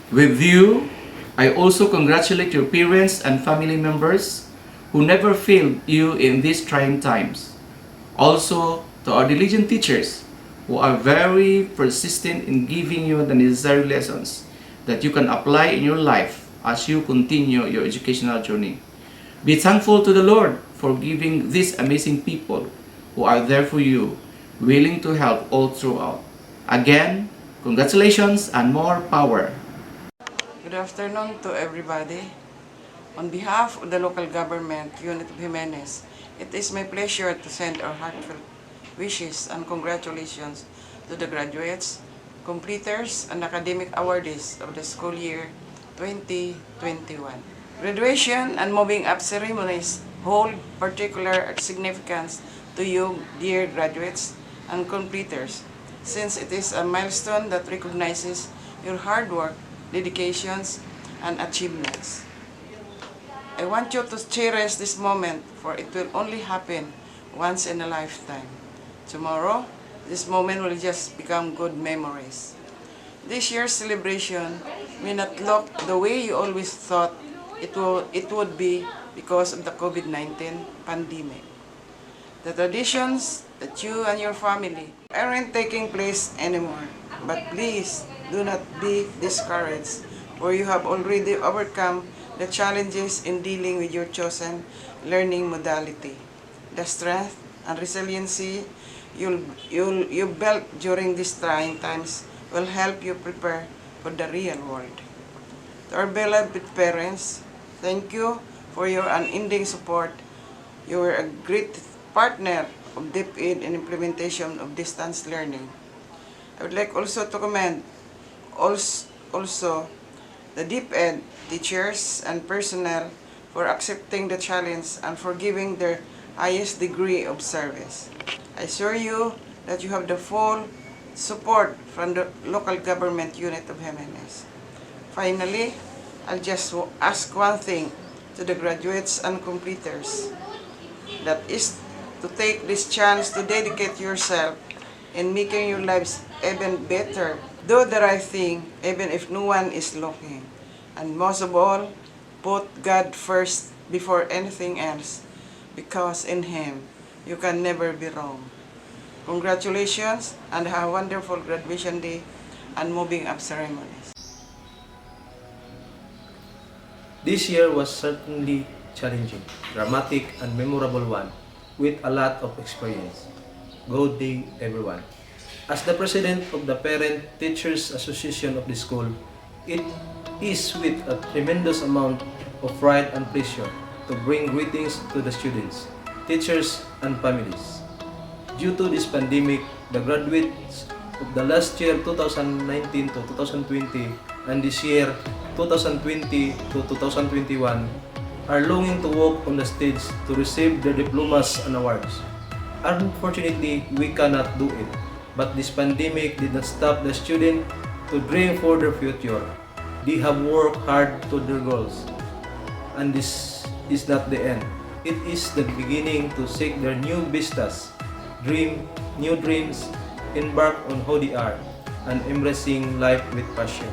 S7: With you, I also congratulate your parents and family members who never failed you in these trying times. Also, to our diligent teachers who are very persistent in giving you the necessary lessons that you can apply in your life as you continue your educational journey. Be thankful to the Lord for giving these amazing people who are there for you, willing to help all throughout. Again, congratulations and more power.
S11: Good afternoon to everybody. On behalf of the local government unit of Jimenez, it is my pleasure to send our heartfelt wishes and congratulations to the graduates, completers, and academic awardees of the school year 2021. Graduation and moving up ceremonies hold particular significance to you, dear graduates and completers, since it is a milestone that recognizes your hard work, dedications, and achievements. I want you to cherish this moment, for it will only happen once in a lifetime. Tomorrow, this moment will just become good memories. This year's celebration may not look the way you always thought it would be because of the COVID-19 pandemic. The traditions that you and your family aren't taking place anymore. But please do not be discouraged, for you have already overcome the challenges in dealing with your chosen learning modality. The strength and resiliency you built during these trying times will help you prepare for the real world. To our beloved parents, thank you for your unending support. You were a great partner of DepEd in implementation of distance learning. I would like also to commend also the DepEd teachers and personnel for accepting the challenge and for giving their highest degree of service. I assure you that you have the full support from the local government unit of Jimenez. Finally, I'll just ask one thing to the graduates and completers, that is to take this chance to dedicate yourself in making your lives even better. Do the right thing even if no one is looking. And most of all, put God first before anything else, because in Him you can never be wrong. Congratulations and have a wonderful graduation day and moving up ceremonies.
S12: This year was certainly challenging, dramatic, and memorable one, with a lot of experience. Good day, everyone. As the president of the Parent Teachers Association of the school, it is with a tremendous amount of pride and pleasure to bring greetings to the students, teachers, and families. Due to this pandemic, the graduates of the last year 2019 to 2020 and this year 2020 to 2021 are longing to walk on the stage to receive their diplomas and awards. Unfortunately, we cannot do it, but this pandemic did not stop the students to dream for their future. They have worked hard to their goals, and this is not the end. It is the beginning to seek their new vistas, dream new dreams, embark on who they are, and embracing life with passion.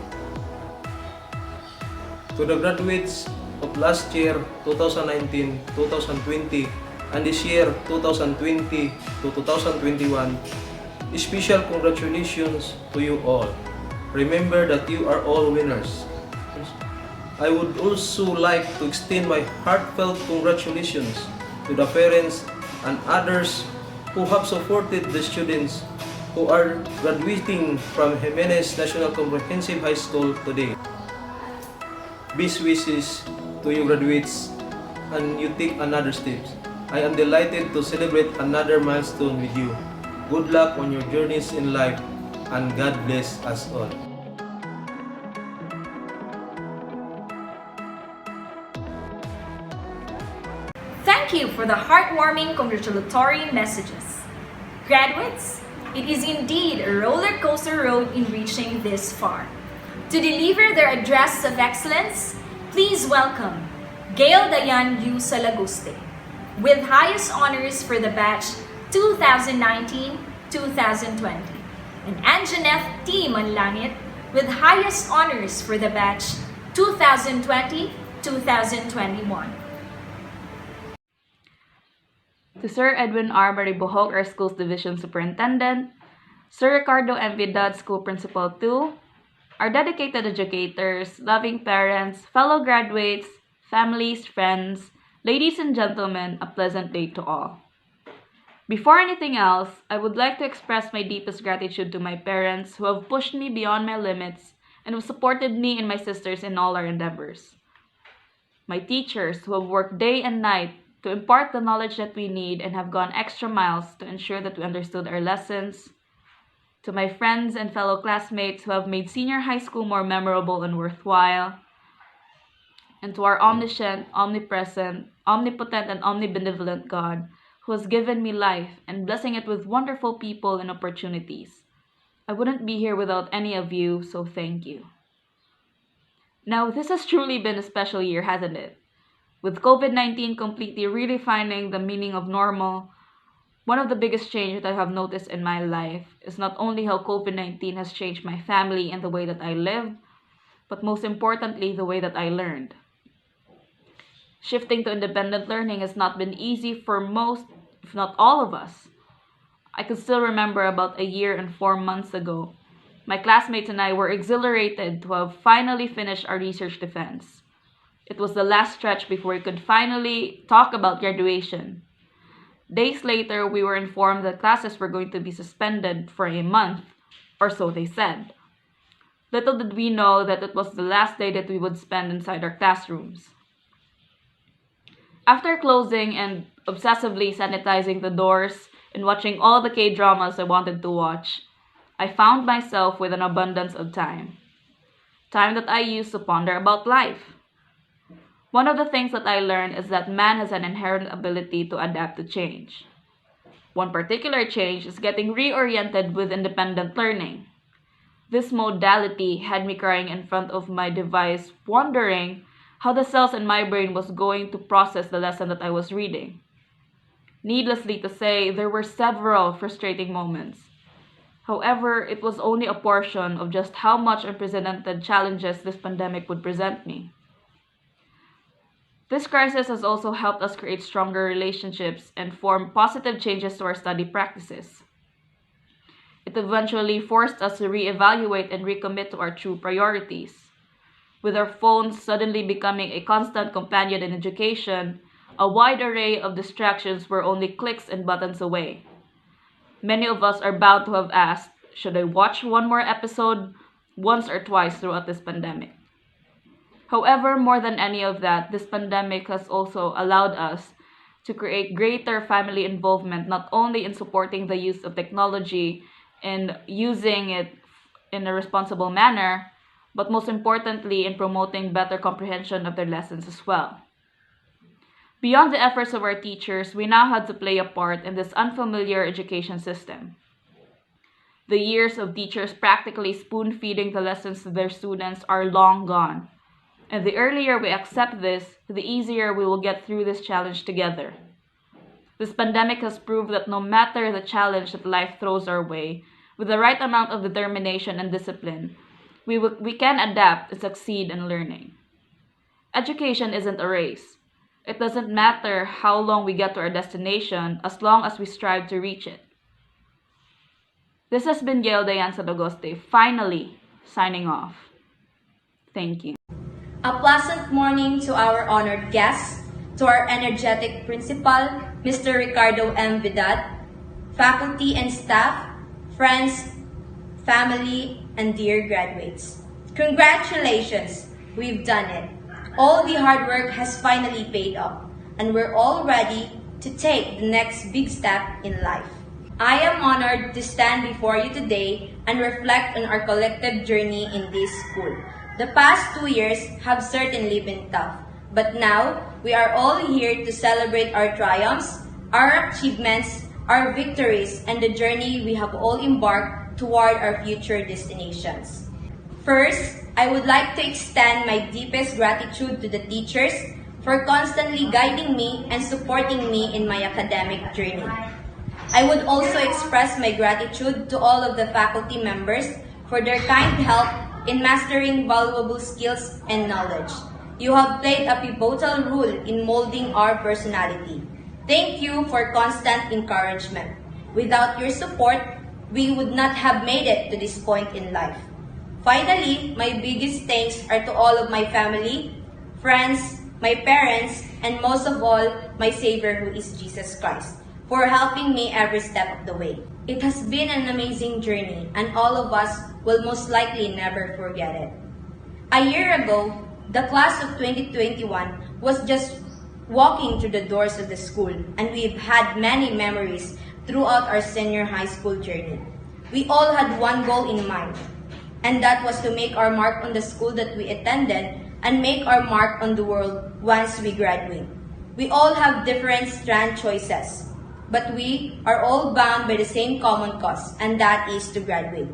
S12: To the graduates of last year 2019-2020 and this year 2020 to 2021, special congratulations to you all. Remember that you are all winners. I would also like to extend my heartfelt congratulations to the parents and others who have supported the students who are graduating from Jimenez National Comprehensive High School today. Best wishes to you graduates and you take another steps. I am delighted to celebrate another milestone with you. Good luck on your journeys in life and God bless us all.
S2: Thank you for the heartwarming congratulatory messages. Graduates, it is indeed a roller coaster road in reaching this far. To deliver their address of excellence, please welcome Gail Dayan U. Salaguste with highest honors for the batch 2019-2020 and Anjaneth T. Manlangit with highest honors for the batch 2020-2021.
S13: To Sir Edwin R. Maribohog, our Schools Division Superintendent, Sir Ricardo M. Vidal, School Principal 2, our dedicated educators, loving parents, fellow graduates, families, friends, ladies and gentlemen, a pleasant day to all. Before anything else, I would like to express my deepest gratitude to my parents who have pushed me beyond my limits and who supported me and my sisters in all our endeavors. My teachers who have worked day and night to impart the knowledge that we need and have gone extra miles to ensure that we understood our lessons. To my friends and fellow classmates who have made senior high school more memorable and worthwhile. And to our omniscient, omnipresent, omnipotent, and omnibenevolent God, who has given me life and blessing it with wonderful people and opportunities. I wouldn't be here without any of you, so thank you. Now, this has truly been a special year, hasn't it? With COVID-19 completely redefining the meaning of normal, One of the biggest changes that I have noticed in my life is not only how COVID-19 has changed my family and the way that I live, but most importantly, the way that I learned. Shifting to independent learning has not been easy for most, if not all of us. I can still remember about a year and 4 months ago, my classmates and I were exhilarated to have finally finished our research defense. It was the last stretch before we could finally talk about graduation. Days later, we were informed that classes were going to be suspended for a month, or so they said. Little did we know that it was the last day that we would spend inside our classrooms. After closing and obsessively sanitizing the doors and watching all the K-dramas I wanted to watch, I found myself with an abundance of time. Time that I used to ponder about life. One of the things that I learned is that man has an inherent ability to adapt to change. One particular change is getting reoriented with independent learning. This modality had me crying in front of my device, wondering how the cells in my brain was going to process the lesson that I was reading. Needlessly to say, there were several frustrating moments. However, it was only a portion of just how much unprecedented challenges this pandemic would present me. This crisis has also helped us create stronger relationships and form positive changes to our study practices. It eventually forced us to reevaluate and recommit to our true priorities. With our phones suddenly becoming a constant companion in education, a wide array of distractions were only clicks and buttons away. Many of us are bound to have asked, should I watch one more episode once or twice throughout this pandemic? However, more than any of that, this pandemic has also allowed us to create greater family involvement, not only in supporting the use of technology and using it in a responsible manner, but most importantly in promoting better comprehension of their lessons as well. Beyond the efforts of our teachers, we now had to play a part in this unfamiliar education system. The years of teachers practically spoon-feeding the lessons to their students are long gone. And the earlier we accept this, the easier we will get through this challenge together. This pandemic has proved that no matter the challenge that life throws our way, with the right amount of determination and discipline, we can adapt and succeed in learning. Education isn't a race. It doesn't matter how long we get to our destination as long as we strive to reach it. This has been Gail Dayan Sadagoste, finally signing off. Thank you.
S14: A pleasant morning to our honored guests, to our energetic principal, Mr. Ricardo M. Vidal, faculty and staff, friends, family, and dear graduates. Congratulations, we've done it. All the hard work has finally paid off, and we're all ready to take the next big step in life. I am honored to stand before you today and reflect on our collective journey in this school. The past 2 years have certainly been tough, but now we are all here to celebrate our triumphs, our achievements, our victories, and the journey we have all embarked toward our future destinations. First, I would like to extend my deepest gratitude to the teachers for constantly guiding me and supporting me in my academic journey. I would also express my gratitude to all of the faculty members for their kind help in mastering valuable skills and knowledge. You have played a pivotal role in molding our personality. Thank you for constant encouragement. Without your support, we would not have made it to this point in life. Finally, my biggest thanks are to all of my family, friends, my parents, and most of all, my Savior who is Jesus Christ, for helping me every step of the way. It has been an amazing journey, and all of us will most likely never forget it. A year ago, the class of 2021 was just walking through the doors of the school, and we've had many memories throughout our senior high school journey. We all had one goal in mind, and that was to make our mark on the school that we attended and make our mark on the world once we graduate. We all have different strand choices, but we are all bound by the same common cause, and that is to graduate.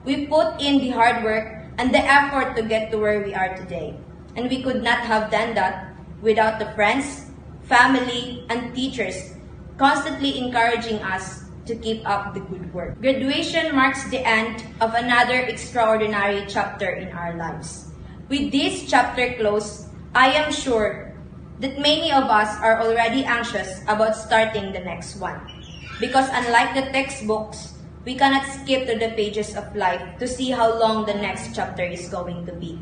S14: We put in the hard work and the effort to get to where we are today, and we could not have done that without the friends, family, and teachers constantly encouraging us to keep up the good work. Graduation marks the end of another extraordinary chapter in our lives. With this chapter closed, I am sure that many of us are already anxious about starting the next one. Because unlike the textbooks, we cannot skip to the pages of life to see how long the next chapter is going to be.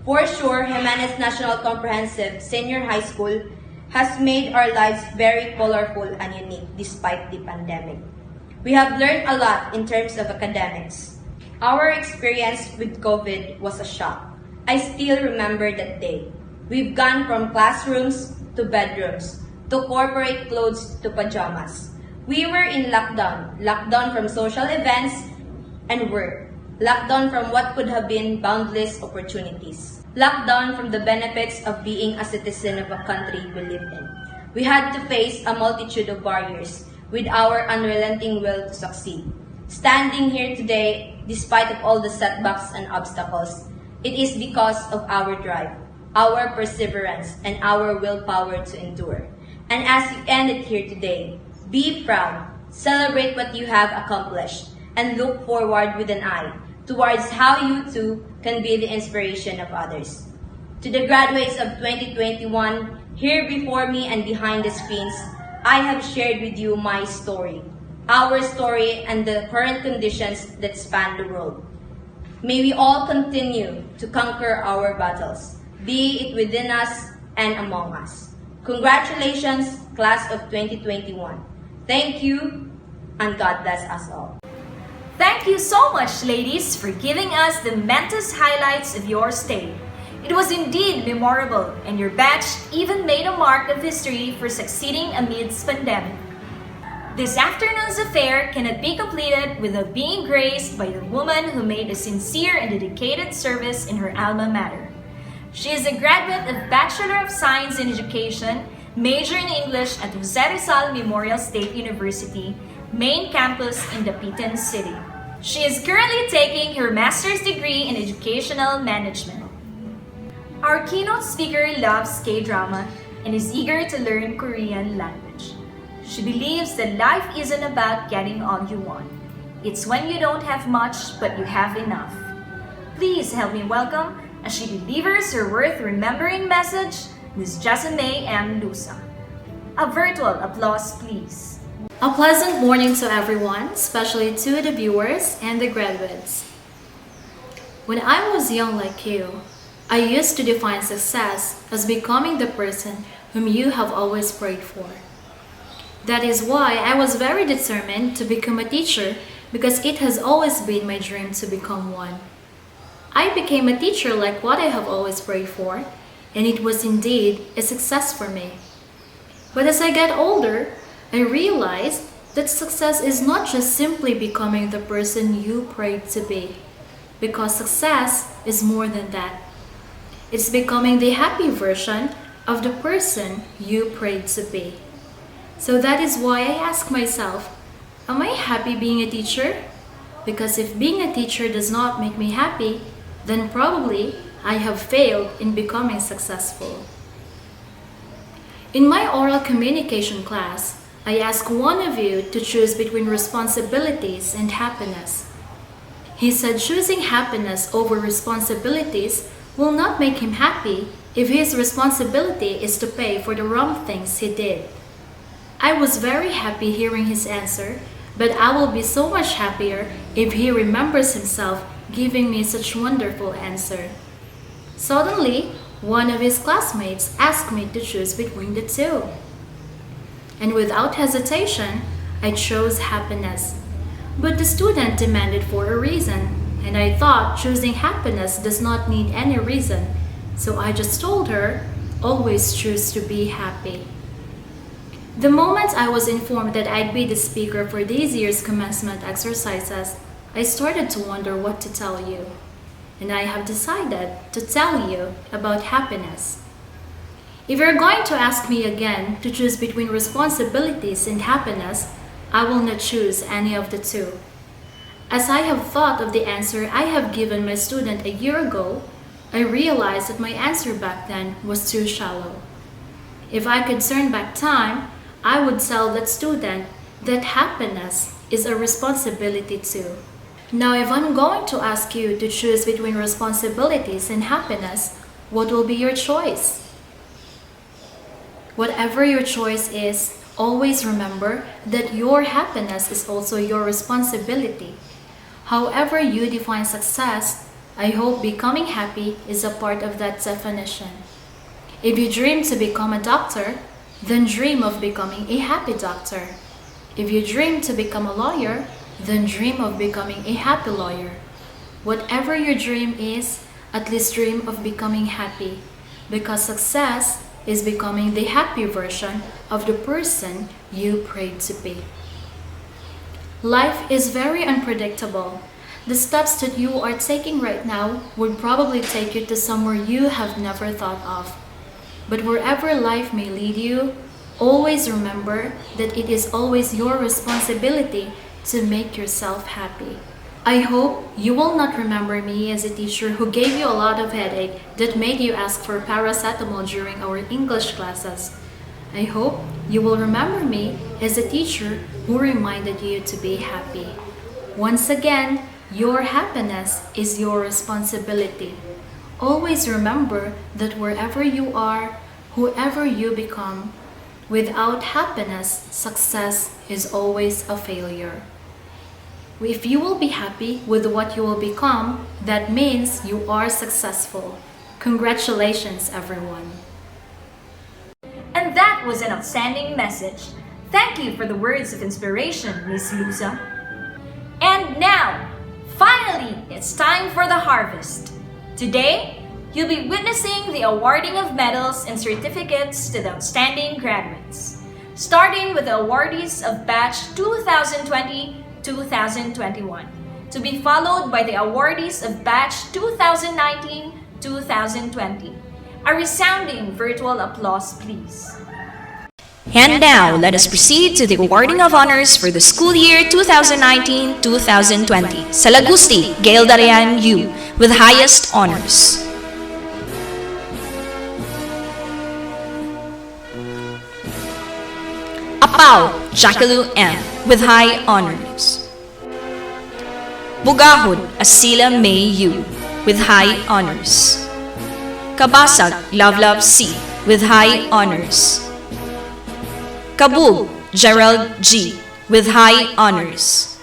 S14: For sure, Jimenez National Comprehensive Senior High School has made our lives very colorful and unique despite the pandemic. We have learned a lot in terms of academics. Our experience with COVID was a shock. I still remember that day. We've gone from classrooms to bedrooms, to corporate clothes to pajamas. We were in lockdown from social events and work, lockdown from what could have been boundless opportunities, lockdown from the benefits of being a citizen of a country we live in. We had to face a multitude of barriers with our unrelenting will to succeed. Standing here today, despite of all the setbacks and obstacles, it is because of our drive, our perseverance, and our willpower to endure. And as you end it here today, be proud, celebrate what you have accomplished, and look forward with an eye towards how you too can be the inspiration of others. To the graduates of 2021, here before me and behind the screens, I have shared with you my story, our story, and the current conditions that span the world. May we all continue to conquer our battles, be it within us and among us. Congratulations, class of 2021. Thank you, and God bless us all.
S2: Thank you so much, ladies, for giving us the momentous highlights of your stay. It was indeed memorable, and your batch even made a mark of history for succeeding amidst pandemic. This afternoon's affair cannot be completed without being graced by the woman who made a sincere and dedicated service in her alma mater. She is a graduate of Bachelor of Science in Education, major in English at Jose Rizal Memorial State University, main campus in Dapitan City. She is currently taking her master's degree in educational management. Our keynote speaker loves K-drama and is eager to learn Korean language. She believes that life isn't about getting all you want. It's when you don't have much, but you have enough. Please help me welcome, as she delivers her worth remembering message, Ms. Jessamay M. Lusa. A virtual applause, please.
S15: A pleasant morning to everyone, especially to the viewers and the graduates. When I was young like you, I used to define success as becoming the person whom you have always prayed for. That is why I was very determined to become a teacher, because it has always been my dream to become one. I became a teacher like what I have always prayed for, and it was indeed a success for me. But as I get older, I realized that success is not just simply becoming the person you prayed to be, because success is more than that. It's becoming the happy version of the person you prayed to be. So that is why I ask myself, am I happy being a teacher? Because if being a teacher does not make me happy, then probably I have failed in becoming successful. In my oral communication class, I asked one of you to choose between responsibilities and happiness. He said choosing happiness over responsibilities will not make him happy if his responsibility is to pay for the wrong things he did. I was very happy hearing his answer, but I will be so much happier if he remembers himself giving me such wonderful answer. Suddenly, one of his classmates asked me to choose between the two. And without hesitation, I chose happiness. But the student demanded for a reason, and I thought choosing happiness does not need any reason, so I just told her, always choose to be happy. The moment I was informed that I'd be the speaker for this year's commencement exercises, I started to wonder what to tell you. And I have decided to tell you about happiness. If you're going to ask me again to choose between responsibilities and happiness, I will not choose any of the two. As I have thought of the answer I have given my student a year ago, I realized that my answer back then was too shallow. If I could turn back time, I would tell that student that happiness is a responsibility too. Now, if I'm going to ask you to choose between responsibilities and happiness, what will be your choice? Whatever your choice is, always remember that your happiness is also your responsibility. However you define success, I hope becoming happy is a part of that definition. If you dream to become a doctor, then dream of becoming a happy doctor. If you dream to become a lawyer, then dream of becoming a happy lawyer. Whatever your dream is, at least dream of becoming happy, because success is becoming the happy version of the person you prayed to be. Life is very unpredictable. The steps that you are taking right now would probably take you to somewhere you have never thought of. But wherever life may lead you, always remember that it is always your responsibility to make yourself happy. I hope you will not remember me as a teacher who gave you a lot of headache that made you ask for paracetamol during our English classes. I hope you will remember me as a teacher who reminded you to be happy. Once again, your happiness is your responsibility. Always remember that wherever you are, whoever you become, without happiness, success is always a failure. If you will be happy with what you will become, that means you are successful. Congratulations, everyone.
S2: And that was an outstanding message. Thank you for the words of inspiration, Miss Luza. And now, finally, it's time for the harvest. Today, you'll be witnessing the awarding of medals and certificates to the outstanding graduates, starting with the awardees of Batch 2020-2021, to be followed by the awardees of Batch 2019-2020. A resounding virtual applause, please.
S16: And now, let us proceed to the awarding of honors for the school year 2019-2020. Salagusti, Gail Darian U, with highest honors. Apao, Jackalu M, with high honors. Bugahod, Asila May U, with high honors. Kabasag, Lovlove C, with high honors. Kabug, Gerald G, with high honors.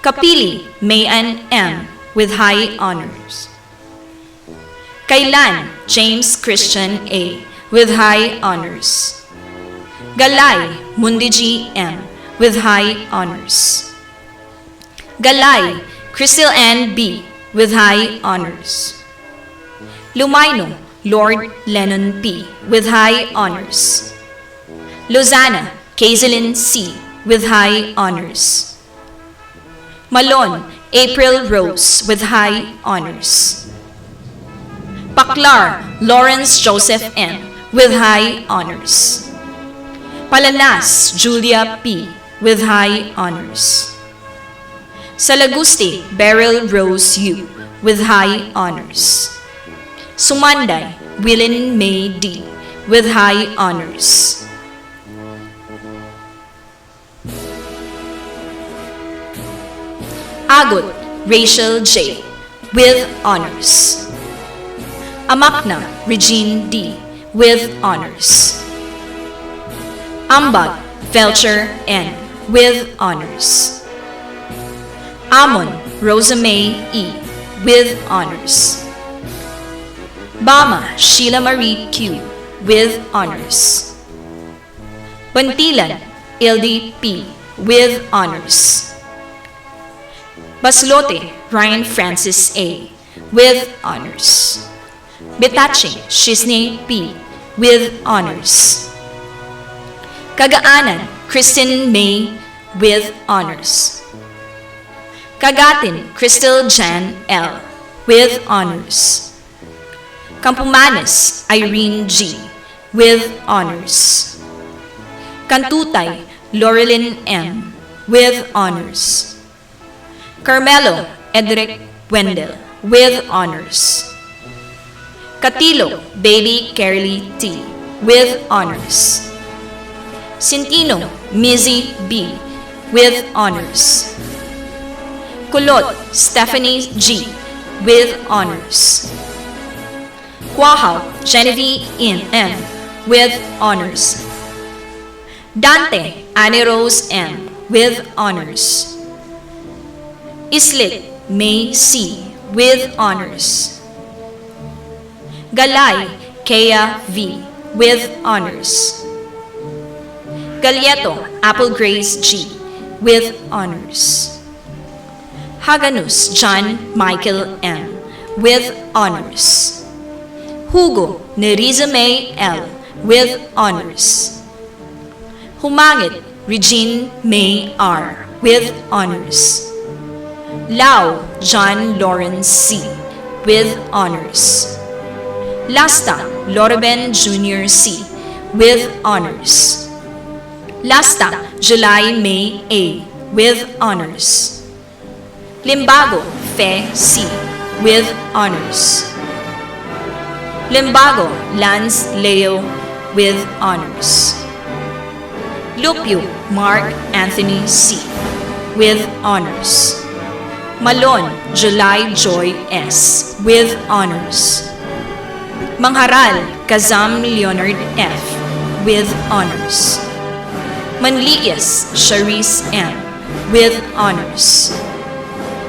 S16: Kapili, Mayan M, with high honors. Kailan, James Christian A, with high honors. Galay, Mundiji M, with high honors. Galay, Crystal N B, with high honors. Lumaino, Lord Lennon P, with high honors. Lozana, Kaiselin C, with high honors. Malon, April Rose, with high honors. Paklar, Lawrence Joseph M, with high honors. Palanas, Julia P, with high honors. Salagusti, Beryl Rose U, with high honors. Sumanday, Willin May D, with high honors. Agot, Rachel J, with honors. Amakna, Regine D, with honors. Ambag, Felcher N, with honors. Amon, Rosa May E, with honors. Bama, Sheila Marie Q, with honors. Bantilan, Ildi P, with honors. Baslote, Ryan Francis A, with honors. Betaching, Shisney P, with honors. Kagaanan, Kristen May, with honors. Kagatin, Crystal Jan L, with honors. Campomanes, Irene G, with honors. Kantutay, Laurelyn M, with honors. Carmelo, Edric Wendell, with honors. Katilo, Baby Carolee T, with honors. Sintino Mizzy B. with honors. Kulot Stephanie G. with honors. Quahao Genevieve M. with honors. Dante Annie Rose M. with honors. Islit May C. with honors. Galay Kea V. with honors. Galieto Apple Grace G. with honors. Haganus John Michael M. with honors. Hugo Nereza May L. with honors. Humangit Regine May R. with honors. Lau John Lawrence C. with honors. Lasta Lorben Jr. C. with honors. Lasta July May A. with honors. Limbago Fe C. with honors. Limbago Lance Leo with honors. Lupio Mark Anthony C. with honors. Malon July Joy S. with honors. Mangharal Kazam Leonard F. with honors. Manlias Charisse M. with honors.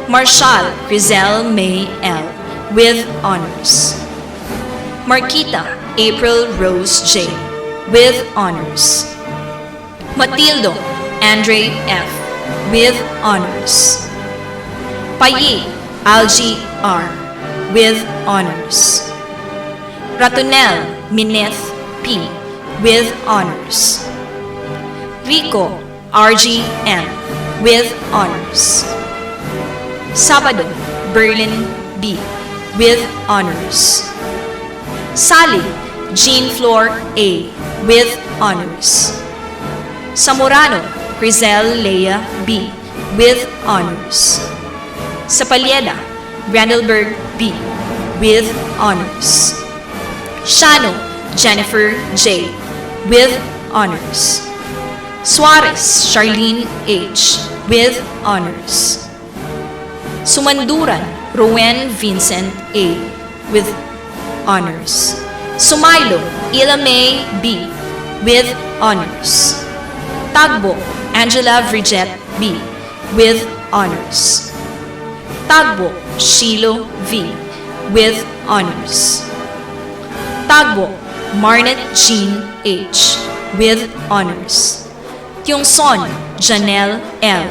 S16: Marshall Grisel May L. with honors. Marquita April Rose J. with honors. Matildo Andre F. with honors. Payi Algie R. with honors. Ratonel Mineth P. with honors. Rico RG M. with honors. Sabado Berlin B. with honors. Sally Jean Flor A. with honors. Samorano Grisel Leia B. with honors. Sapalieda Randallberg B. with honors. Shano Jennifer J. with honors. Suarez Charlene H. with honors. Sumanduran Rowen Vincent A. with honors. Sumailo Ilamay B. with honors. Tagbo Angela Bridget B. with honors. Tagbo Shilo V. with honors. Tagbo Marnet Jean H. with honors. Tiongson Janelle L.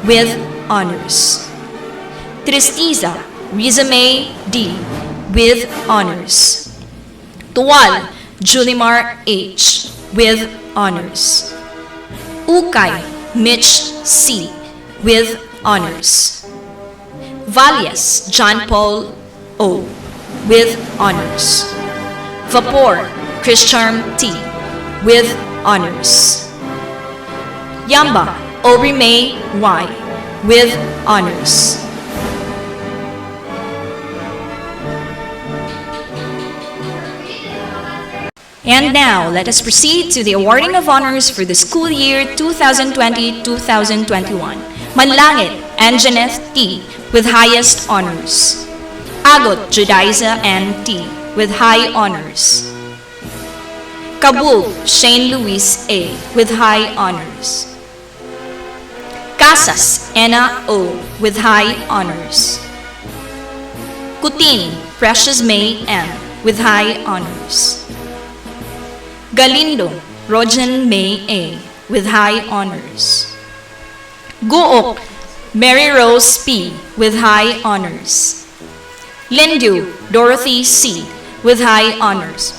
S16: with honors. Tristiza Rizame D. with honors. Tuwal Julimar H. with honors. Ukay Mitch C. with honors. Valias John Paul O. with honors. Vapor Christian T. with honors. Yamba Aubrey May Y. with honors. And now, let us proceed to the awarding of honors for the school year 2020-2021. Manlangit Anjaneth T. with highest honors. Agot Judaiza N. T. with high honors. Kabul Shane Luis A. with high honors. Casas Anna O. with high honors. Kutin Precious May M. with high honors. Galindo Rojan May A. with high honors. Guok Mary Rose P. with high honors. Lindu Dorothy C. with high honors.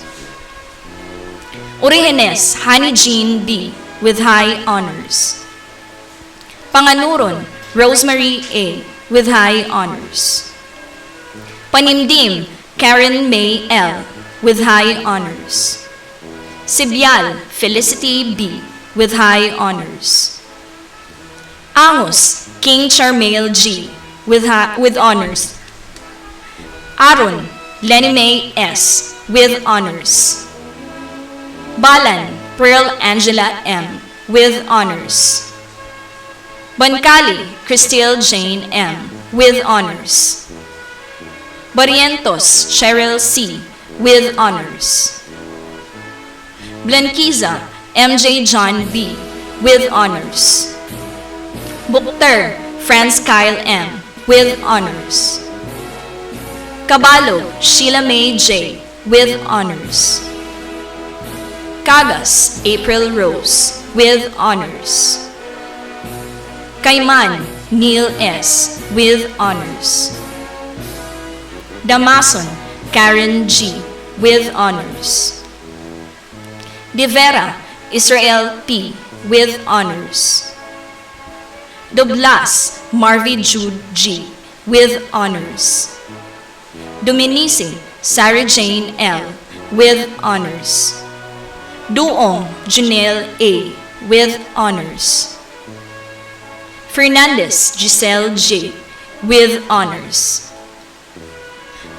S16: Origenes Honey Jean B. with high honors. Panganuron Rosemary A. with high honors. Panimdim Karen May L. with high honors. Sibyal Felicity B. with high honors. Angus King Charmail G. with honors. Aaron Lenny May S. with honors. Balan Pearl Angela M. with honors. Bancali, Cristil Jane M. with honors. Barrientos, Cheryl C. with honors. Blanquiza, MJ John B. with honors. Bukter, Franz Kyle M. with honors. Caballo, Sheila May J. with honors. Cagas, April Rose with honors. Cayman, Neil S. with honors. Damason, Karen G. with honors. De Vera, Israel P. with honors. Doblas, Marvy Jude G. with honors. Dominici, Sarah Jane L. with honors. Duong, Janelle A. with honors. Fernandez, Giselle J. with honors.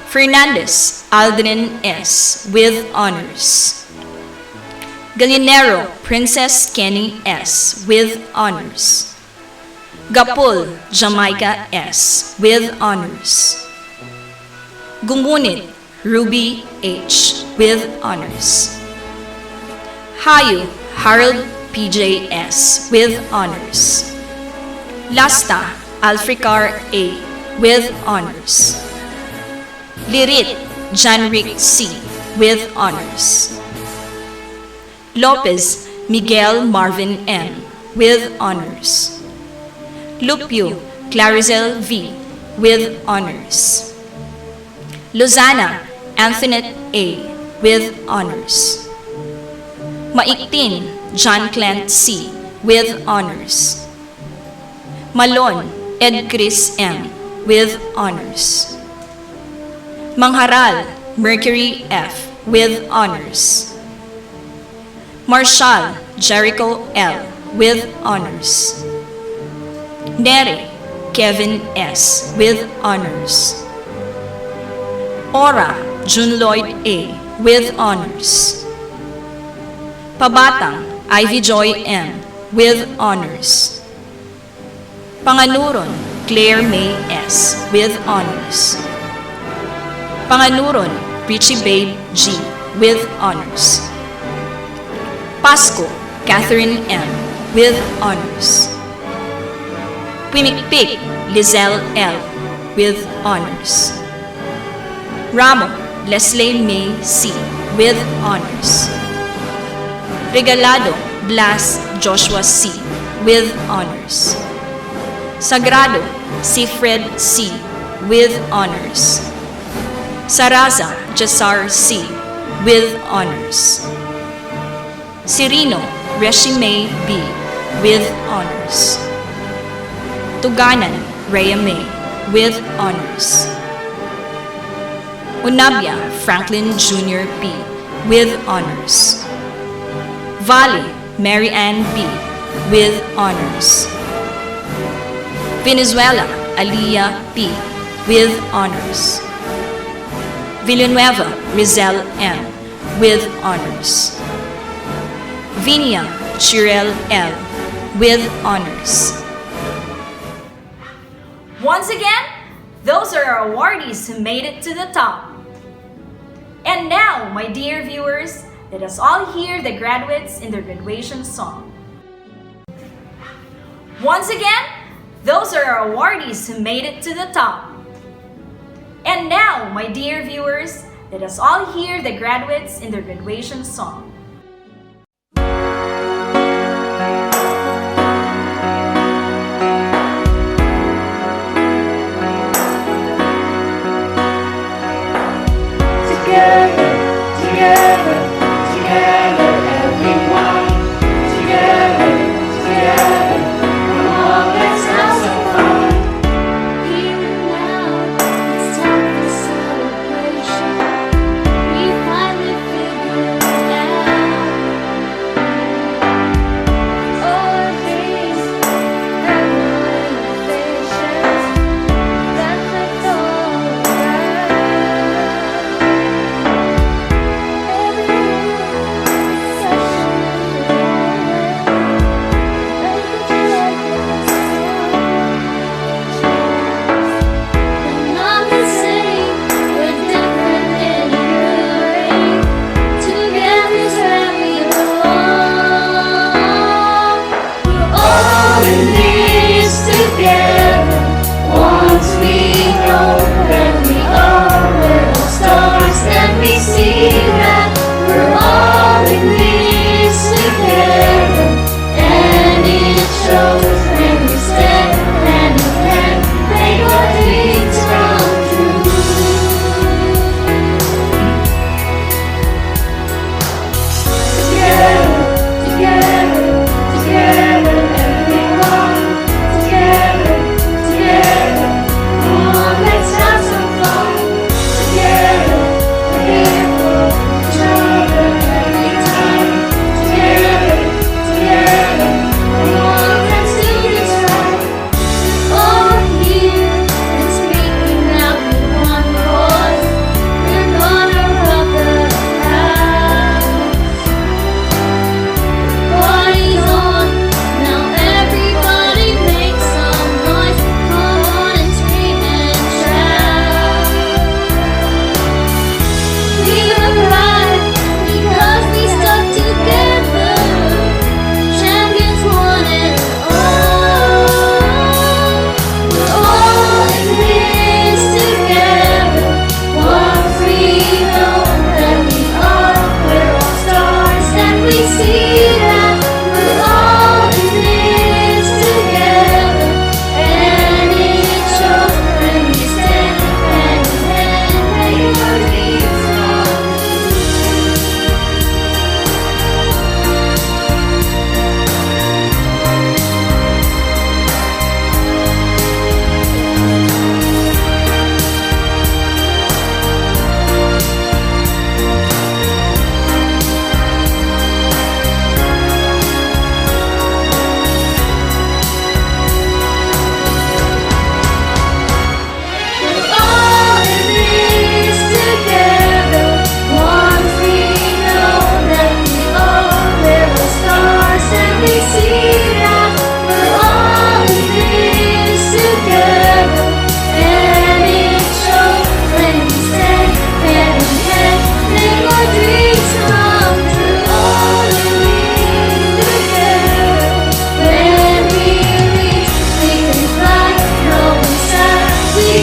S16: Fernandez, Aldrin S. with honors. Gallinero, Princess Kenny S. with honors. Gapul, Jamaica S. with honors. Gumunit, Ruby H. with honors. Hayu, Harold PJ S. with honors. Lasta, Alfricar A. with honors. Lirit, Janric C. with honors. Lopez, Miguel Marvin M. with honors. Lupio, Clarizel V. with honors. Lozana, Antoinette A. with honors. Maiktin, John Clant C. with honors. Malon, Ed Chris M. with honors. Mangharal, Mercury F. with honors. Marshall, Jericho L. with honors. Nere, Kevin S. with honors. Ora, June Lloyd A. with honors. Pabatang, Ivy Joy M. with honors. Panganuron, Claire May S. with honors. Panganuron, Richie Babe G. with honors. Pasco, Catherine M. with honors. Pimikpik, Lizelle L. with honors. Ramo, Leslie May C. with honors. Regalado, Blas Joshua C. with honors. Sagrado, Sifred C. with honors. Saraza, Jasar C. with honors. Cirino, Reshime B. with honors. Tuganan, Rhea May with honors. Unabia, Franklin Jr. P. with honors. Valley, Mary Ann B. with honors. Venezuela, Aliyah P. with honors. Villanueva, Rizal M. with honors. Vinia, Chirel L. with honors.
S2: Once again, those are our awardees who made it to the top. And now, my dear viewers, let us all hear the graduates in their graduation song. Once again, those are our awardees who made it to the top. And now, my dear viewers, let us all hear the graduates in their graduation song.
S4: Together, together, together, everyone. Together, together, come on, let's have some fun.
S5: Here and now, it's time for celebration. We finally figured it out.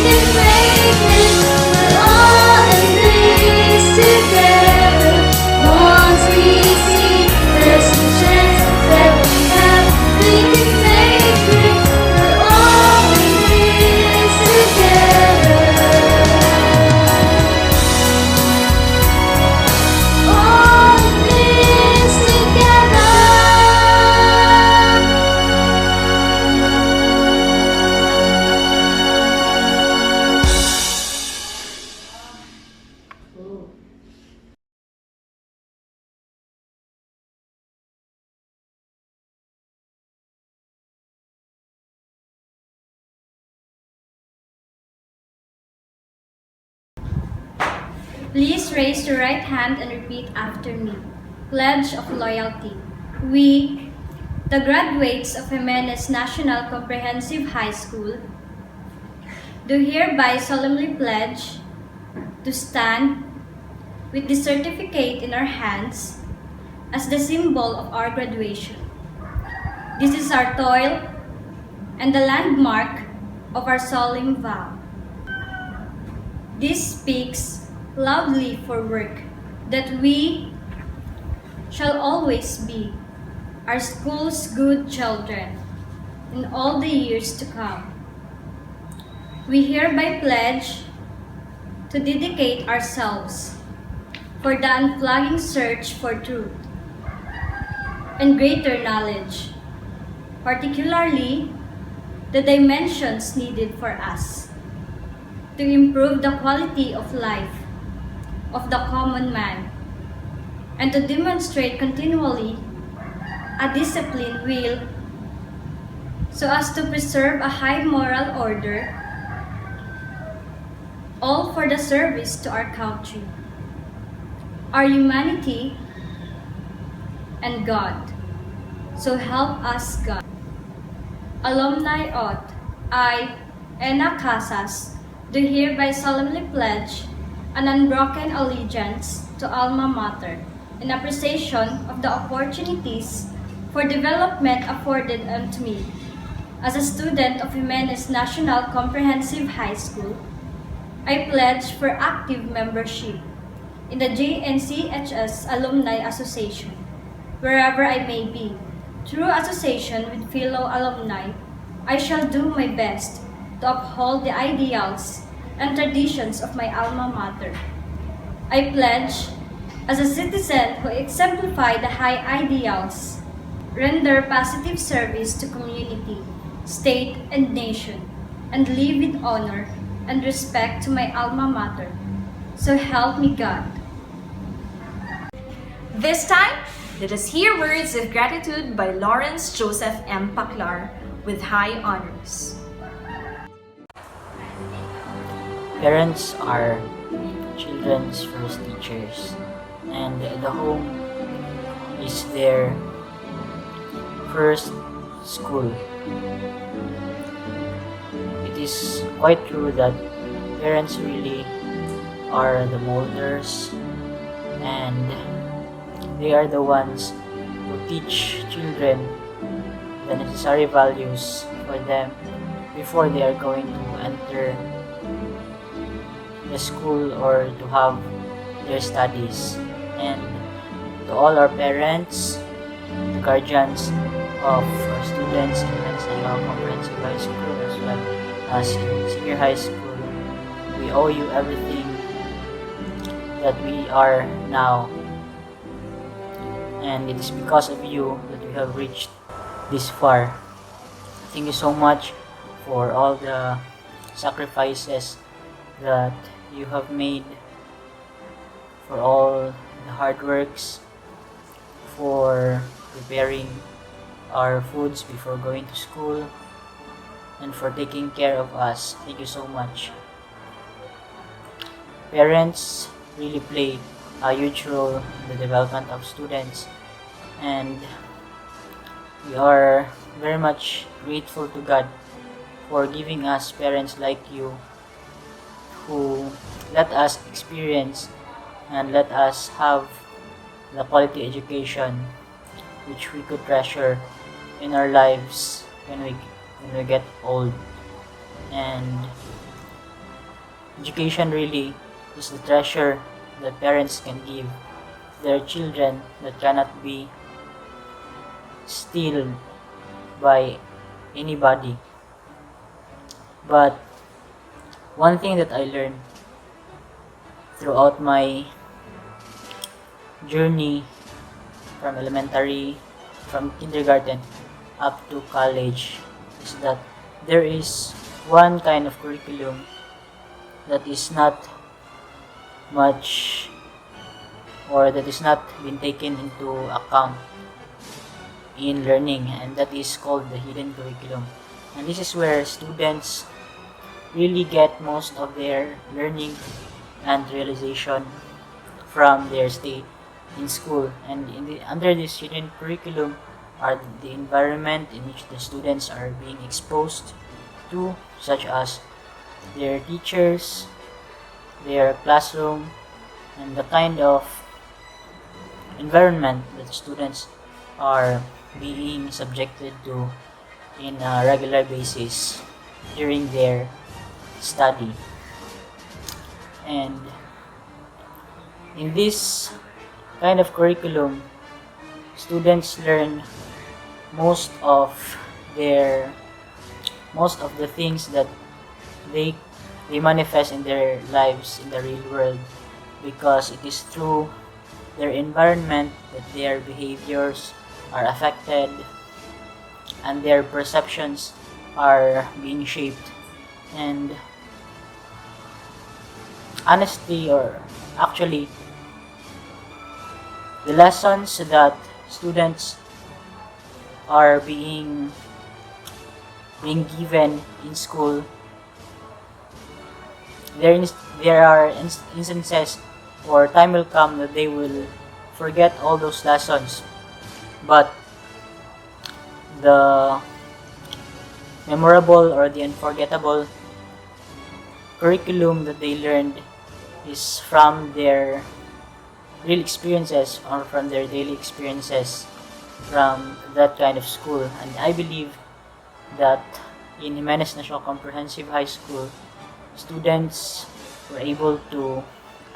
S5: can make it we're all in this together. Once we see there's a chance that we have, we can make it we're all in this together. All in this together.
S14: Please raise your right hand and repeat after me. Pledge of Loyalty. We, the graduates of Jimenez National Comprehensive High School, do hereby solemnly pledge to stand with the certificate in our hands as the symbol of our graduation. This is our toil and the landmark of our solemn vow. This speaks loudly for work that we shall always be our school's good children in all the years to come. We hereby pledge to dedicate ourselves for the unflagging search for truth and greater knowledge, particularly the dimensions needed for us to improve the quality of life of the common man, and to demonstrate continually a disciplined will so as to preserve a high moral order, all for the service to our country, our humanity, and God. So help us God. Alumni Oath. I, Ena Casas, do hereby solemnly pledge an unbroken allegiance to Alma Mater in appreciation of the opportunities for development afforded unto me as a student of Jimenez National Comprehensive High School. I pledge for active membership in the JNCHS Alumni Association, wherever I may be. Through association with fellow alumni, I shall do my best to uphold the ideals and traditions of my alma mater. I pledge, as a citizen who exemplify the high ideals, render positive service to community, state, and nation, and live with honor and respect to my alma mater. So help me God.
S2: This time, let us hear words of gratitude by Lawrence Joseph M. Paclar with high honors.
S17: Parents are children's first teachers, and the home is their first school. It is quite true that parents really are the molders, and they are the ones who teach children the necessary values for them before they are going to enter the school or to have their studies. And to all our parents, the guardians of our students in National Comprehensive High School as well as in senior high school, we owe you everything that we are now, and it is because of you that we have reached this far. Thank you so much for all the sacrifices that you have made, for all the hard works, for preparing our foods before going to school, and for taking care of us. Thank you so much. Parents really play a huge role in the development of students, and we are very much grateful to God for giving us parents like you who let us experience and let us have the quality education which we could treasure in our lives when we get old. And education really is the treasure that parents can give their children that cannot be stolen by anybody. But one thing that I learned throughout my journey from elementary, from kindergarten up to college is that there is one kind of curriculum that is not much, or that is not been taken into account in learning, and that is called the hidden curriculum. And this is where students really get most of their learning and realization from their stay in school. And under this hidden curriculum are the environment in which the students are being exposed to, such as their teachers, their classroom, and the kind of environment that the students are being subjected to in a regular basis during their study. And in this kind of curriculum, students learn most of the things that they manifest in their lives in the real world, because it is through their environment that their behaviors are affected and their perceptions are being shaped. And honestly, or actually, the lessons that students are being given in school, there are instances or time will come that they will forget all those lessons, but the memorable or the unforgettable curriculum that they learned is from their real experiences or from their daily experiences from that kind of school. And I believe that in Jimenez National Comprehensive High School, students were able to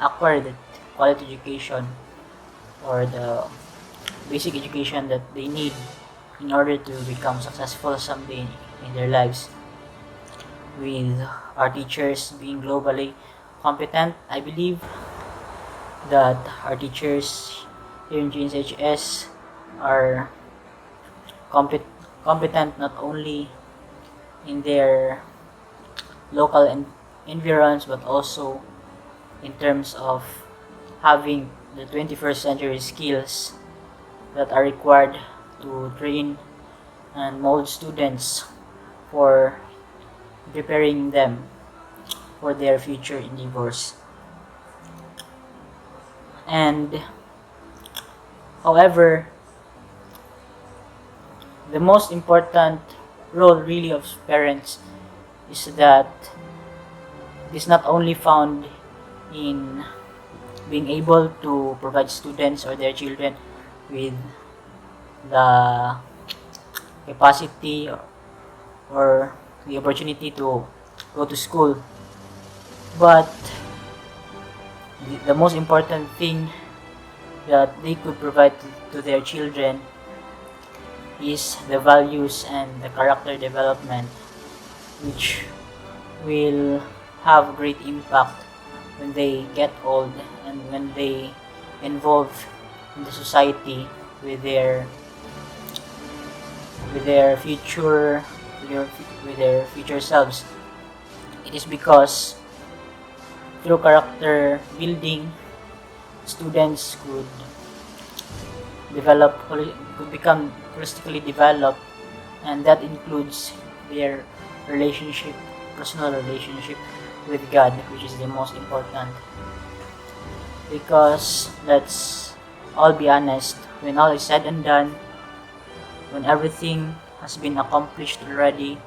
S17: acquire the quality education or the basic education that they need in order to become successful someday in their lives. With our teachers being globally competent, I believe that our teachers here in Jimenez Nchs are competent not only in their local environs, but also in terms of having the 21st century skills that are required to train and mold students for preparing them for their future endeavors. And however, the most important role really of parents is that it is not only found in being able to provide students or their children with the capacity or the opportunity to go to school, but the most important thing that they could provide to their children is the values and the character development, which will have great impact when they get old and when they involve in the society with their future selves. It is because through character building, students could become holistically developed, and that includes their personal relationship with God, which is the most important. Because let's all be honest, when all is said and done, when everything has been accomplished already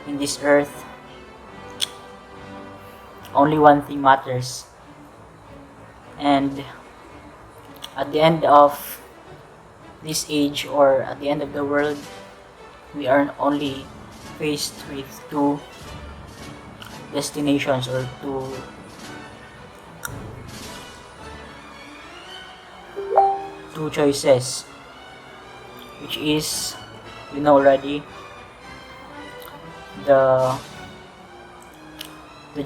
S17: in this earth, only one thing matters. And at the end of this age, or at the end of the world, we are only faced with two destinations or two two choices, which is, you know already, the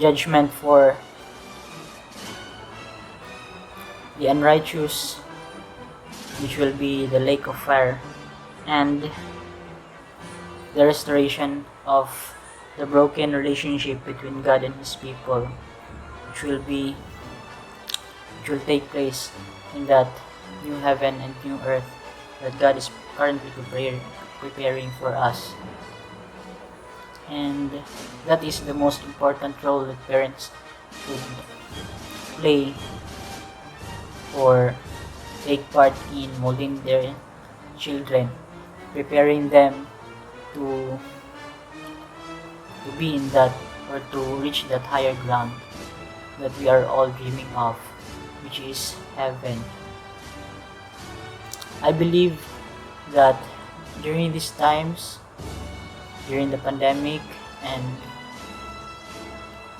S17: judgment for the unrighteous, which will be the lake of fire, and the restoration of the broken relationship between God and His people, which will take place in that new heaven and new earth that God is currently preparing for us. And that is the most important role that parents should play or take part in molding their children, preparing them to be in that, or to reach that higher ground that we are all dreaming of, which is heaven. I believe that during these times, during the pandemic and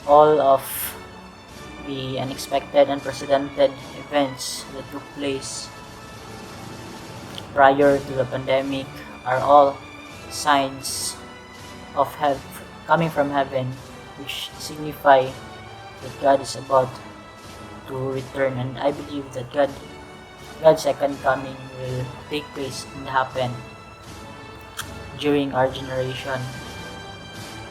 S17: all of the unexpected, unprecedented events that took place prior to the pandemic, are all signs of coming from heaven, which signify that God is about to return. And I believe that God's second coming will take place and happen during our generation.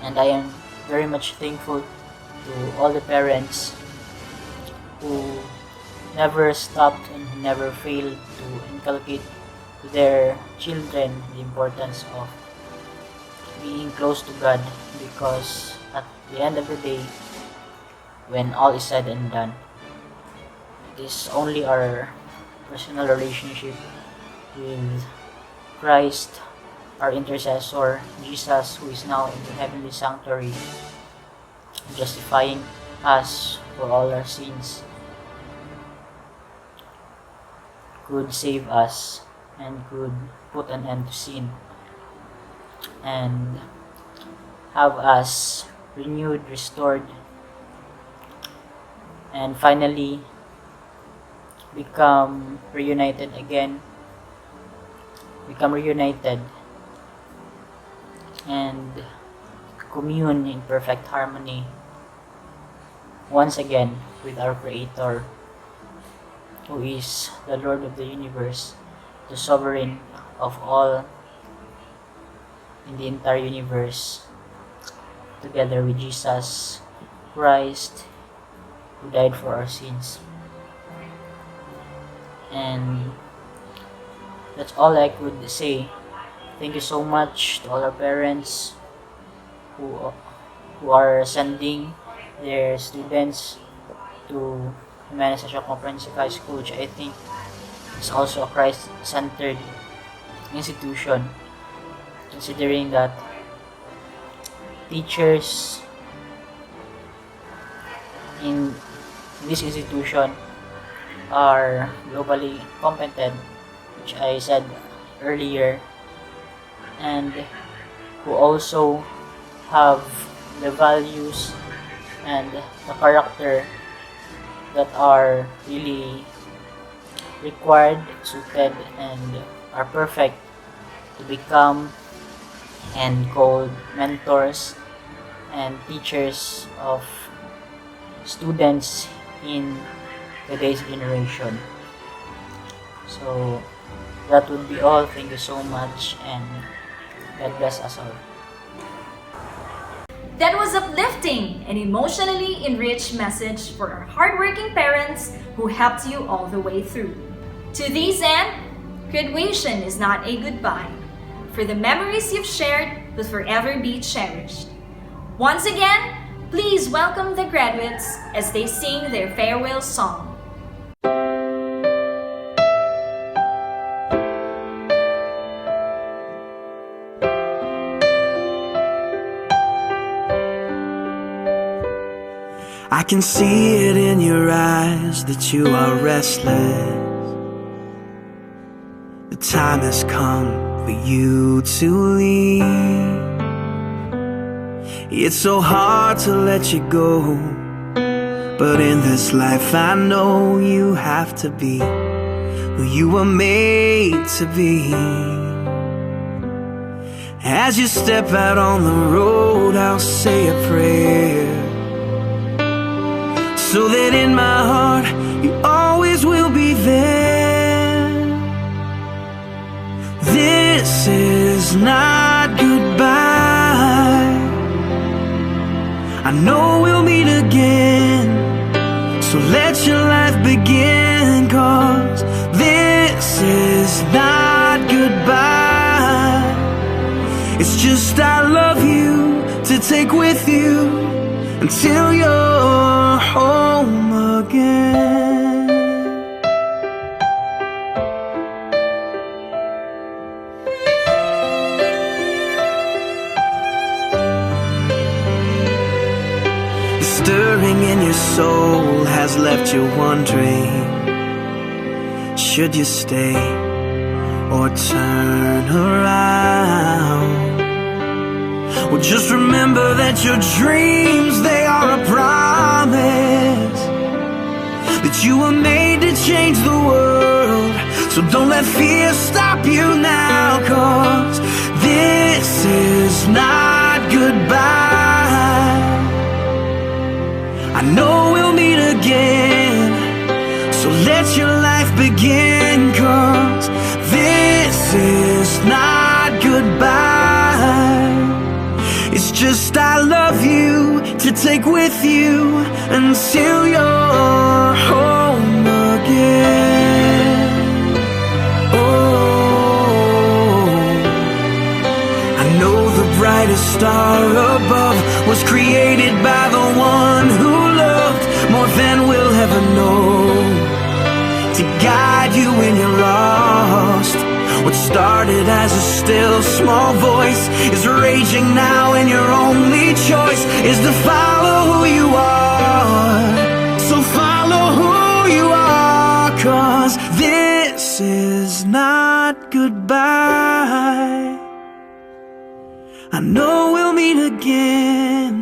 S17: And I am very much thankful to all the parents who never stopped and who never failed to inculcate to their children the importance of being close to God, because at the end of the day, when all is said and done, it is only our personal relationship with Christ, our intercessor, Jesus, who is now in the heavenly sanctuary, justifying us for all our sins, could save us and could put an end to sin and have us renewed, restored, and finally become reunited and commune in perfect harmony once again with our Creator, who is the Lord of the universe, the sovereign of all in the entire universe, together with Jesus Christ, who died for our sins. And that's all I could say. Thank you so much to all our parents who are sending their students to Jimenez Nchs Comprehensive High School, which I think is also a Christ-centered institution, considering that teachers in this institution are globally competent, which I said earlier, and who also have the values and the character that are really required, suited, and are perfect to become and called mentors and teachers of students in today's generation. So that would be all. Thank you so much, and God bless us all.
S2: That was uplifting and emotionally enriched message for our hardworking parents who helped you all the way through. To this end, graduation is not a goodbye, for the memories you've shared will forever be cherished. Once again, please welcome the graduates as they sing their farewell song.
S18: I can see it in your eyes that you are restless. The time has come for you to leave. It's so hard to let you go, but in this life I know you have to be who you were made to be. As you step out on the road, I'll say a prayer, so that in my heart you always will be there. This is not goodbye. I know we'll meet again, so let your life begin, 'cause this is not goodbye. It's just I love you to take with you until you're home again. The stirring in your soul has left you wondering, should you stay or turn around? Well, just remember that your dreams, they are a promise, that you were made to change the world. So don't let fear stop you now, 'cause this is not goodbye. I know we'll meet again, so let your life begin, 'cause this is not goodbye. It's just I love you to take with you until you're home again. Oh, I know the brightest star above was created by the one who loved more than we'll ever know, to guide you when you're lost. What started as a still small voice is raging now, and your only choice is to follow who you are. So follow who you are, 'cause this is not goodbye. I know we'll meet again.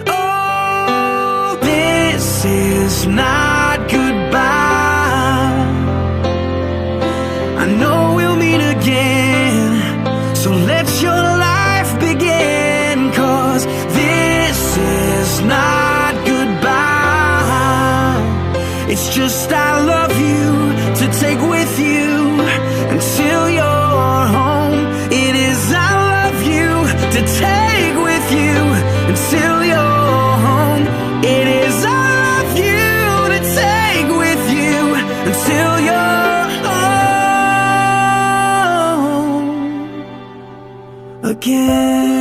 S18: Oh, this is not goodbye. I know we'll meet again, so let your life begin, 'cause this is not goodbye. It's just I love you to take with you until you're home. It is I love you to take with you until you're home. It is I love you to take with you until you're again.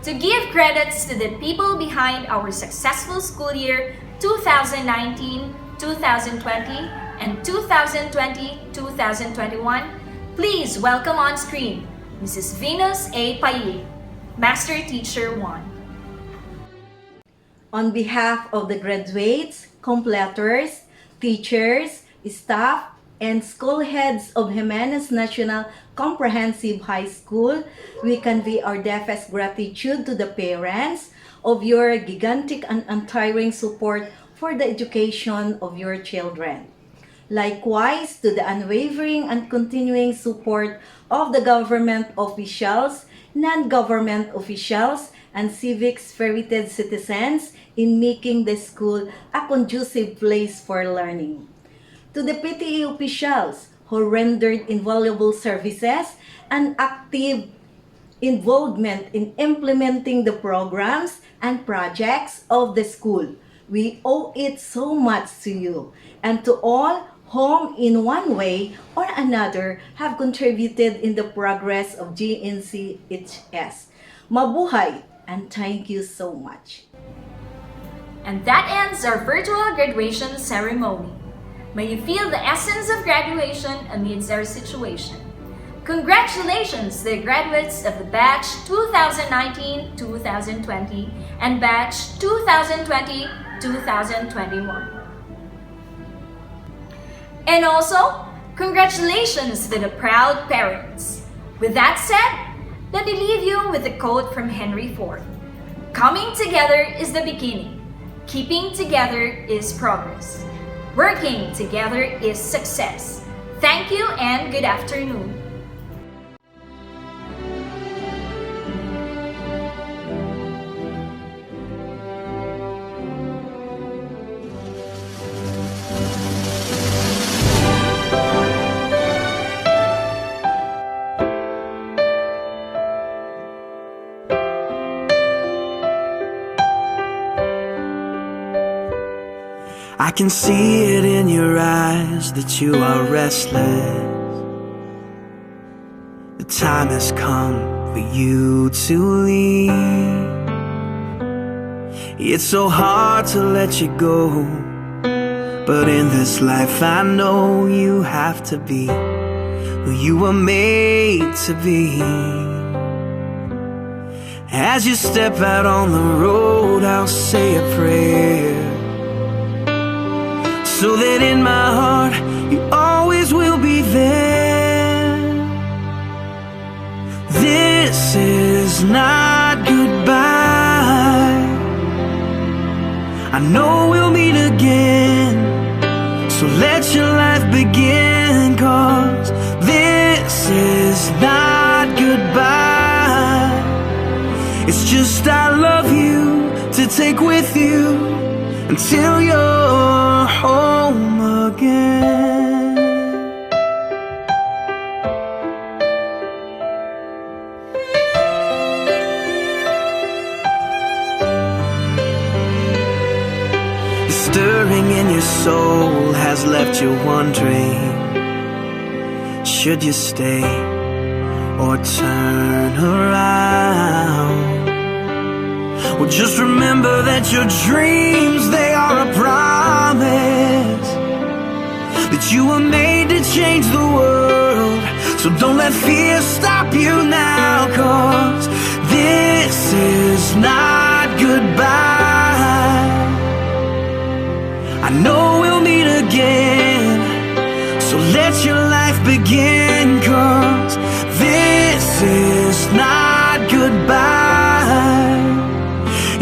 S2: To give credits to the people behind our successful school year 2019-2020 and 2020-2021, please welcome on screen Mrs. Venus A. Payi, Master Teacher 1.
S19: On behalf of the graduates, completers, teachers, staff, and school heads of Jimenez National Comprehensive High School, we convey our deepest gratitude to the parents of your gigantic and untiring support for the education of your children. Likewise, to the unwavering and continuing support of the government officials, non-government officials, and civic-spirited citizens in making the school a conducive place for learning. To the PTA officials who rendered invaluable services and active involvement in implementing the programs and projects of the school, we owe it so much to you, and to all whom in one way or another have contributed in the progress of GNCHS. Mabuhay, and thank you so much.
S2: And that ends our virtual graduation ceremony. May you feel the essence of graduation amidst our situation. Congratulations to the graduates of the batch 2019-2020 and batch 2020-2021. And also, congratulations to the proud parents. With that said, let me leave you with a quote from Henry Ford. Coming together is the beginning. Keeping together is progress. Working together is success. Thank you and good afternoon.
S18: I can see it in your eyes that you are restless. The time has come for you to leave. It's so hard to let you go, but in this life I know you have to be who you were made to be. As you step out on the road, I'll say a prayer, so that in my heart you always will be there. This is not goodbye. I know we'll meet again, so let your life begin, 'cause this is not goodbye. It's just I love you to take with you until you're home again. The stirring in your soul has left you wondering, should you stay or turn around? Well, just remember that your dreams, they are a promise, that you were made to change the world. So don't let fear stop you now, 'cause this is not goodbye. I know we'll meet again, so let your life begin, 'cause this is not goodbye.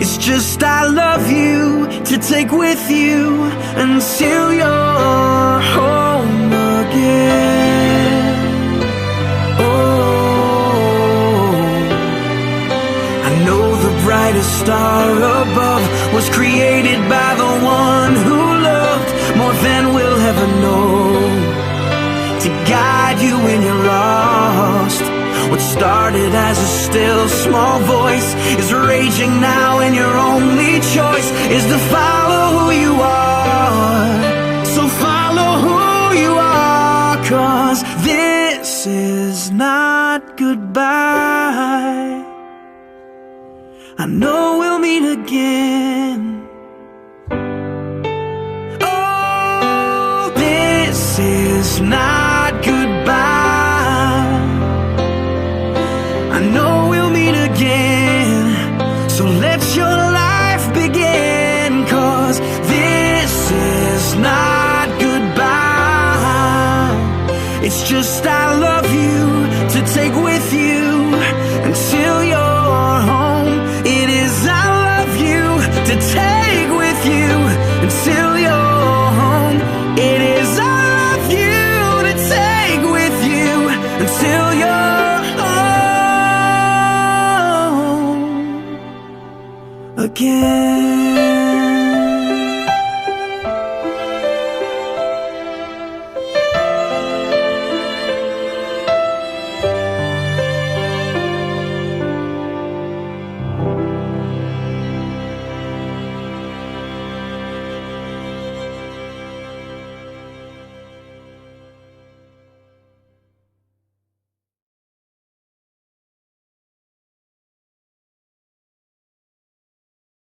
S18: It's just I love you to take with you until you're home again. Oh, I know the brightest star above was created by the one who loved more than we'll ever know, to guide you when you're lost. What started as a still small voice is raging now, and your only choice is to follow who you are. So follow who you are, 'cause this is not goodbye. I know we'll meet again. Oh, this is not goodbye. I know we'll meet again, so let your life begin, 'cause this is not goodbye. It's just I love you to take with you until you're home. It is I love you to take with you until you're home. It is I love you to take with you until you're home again.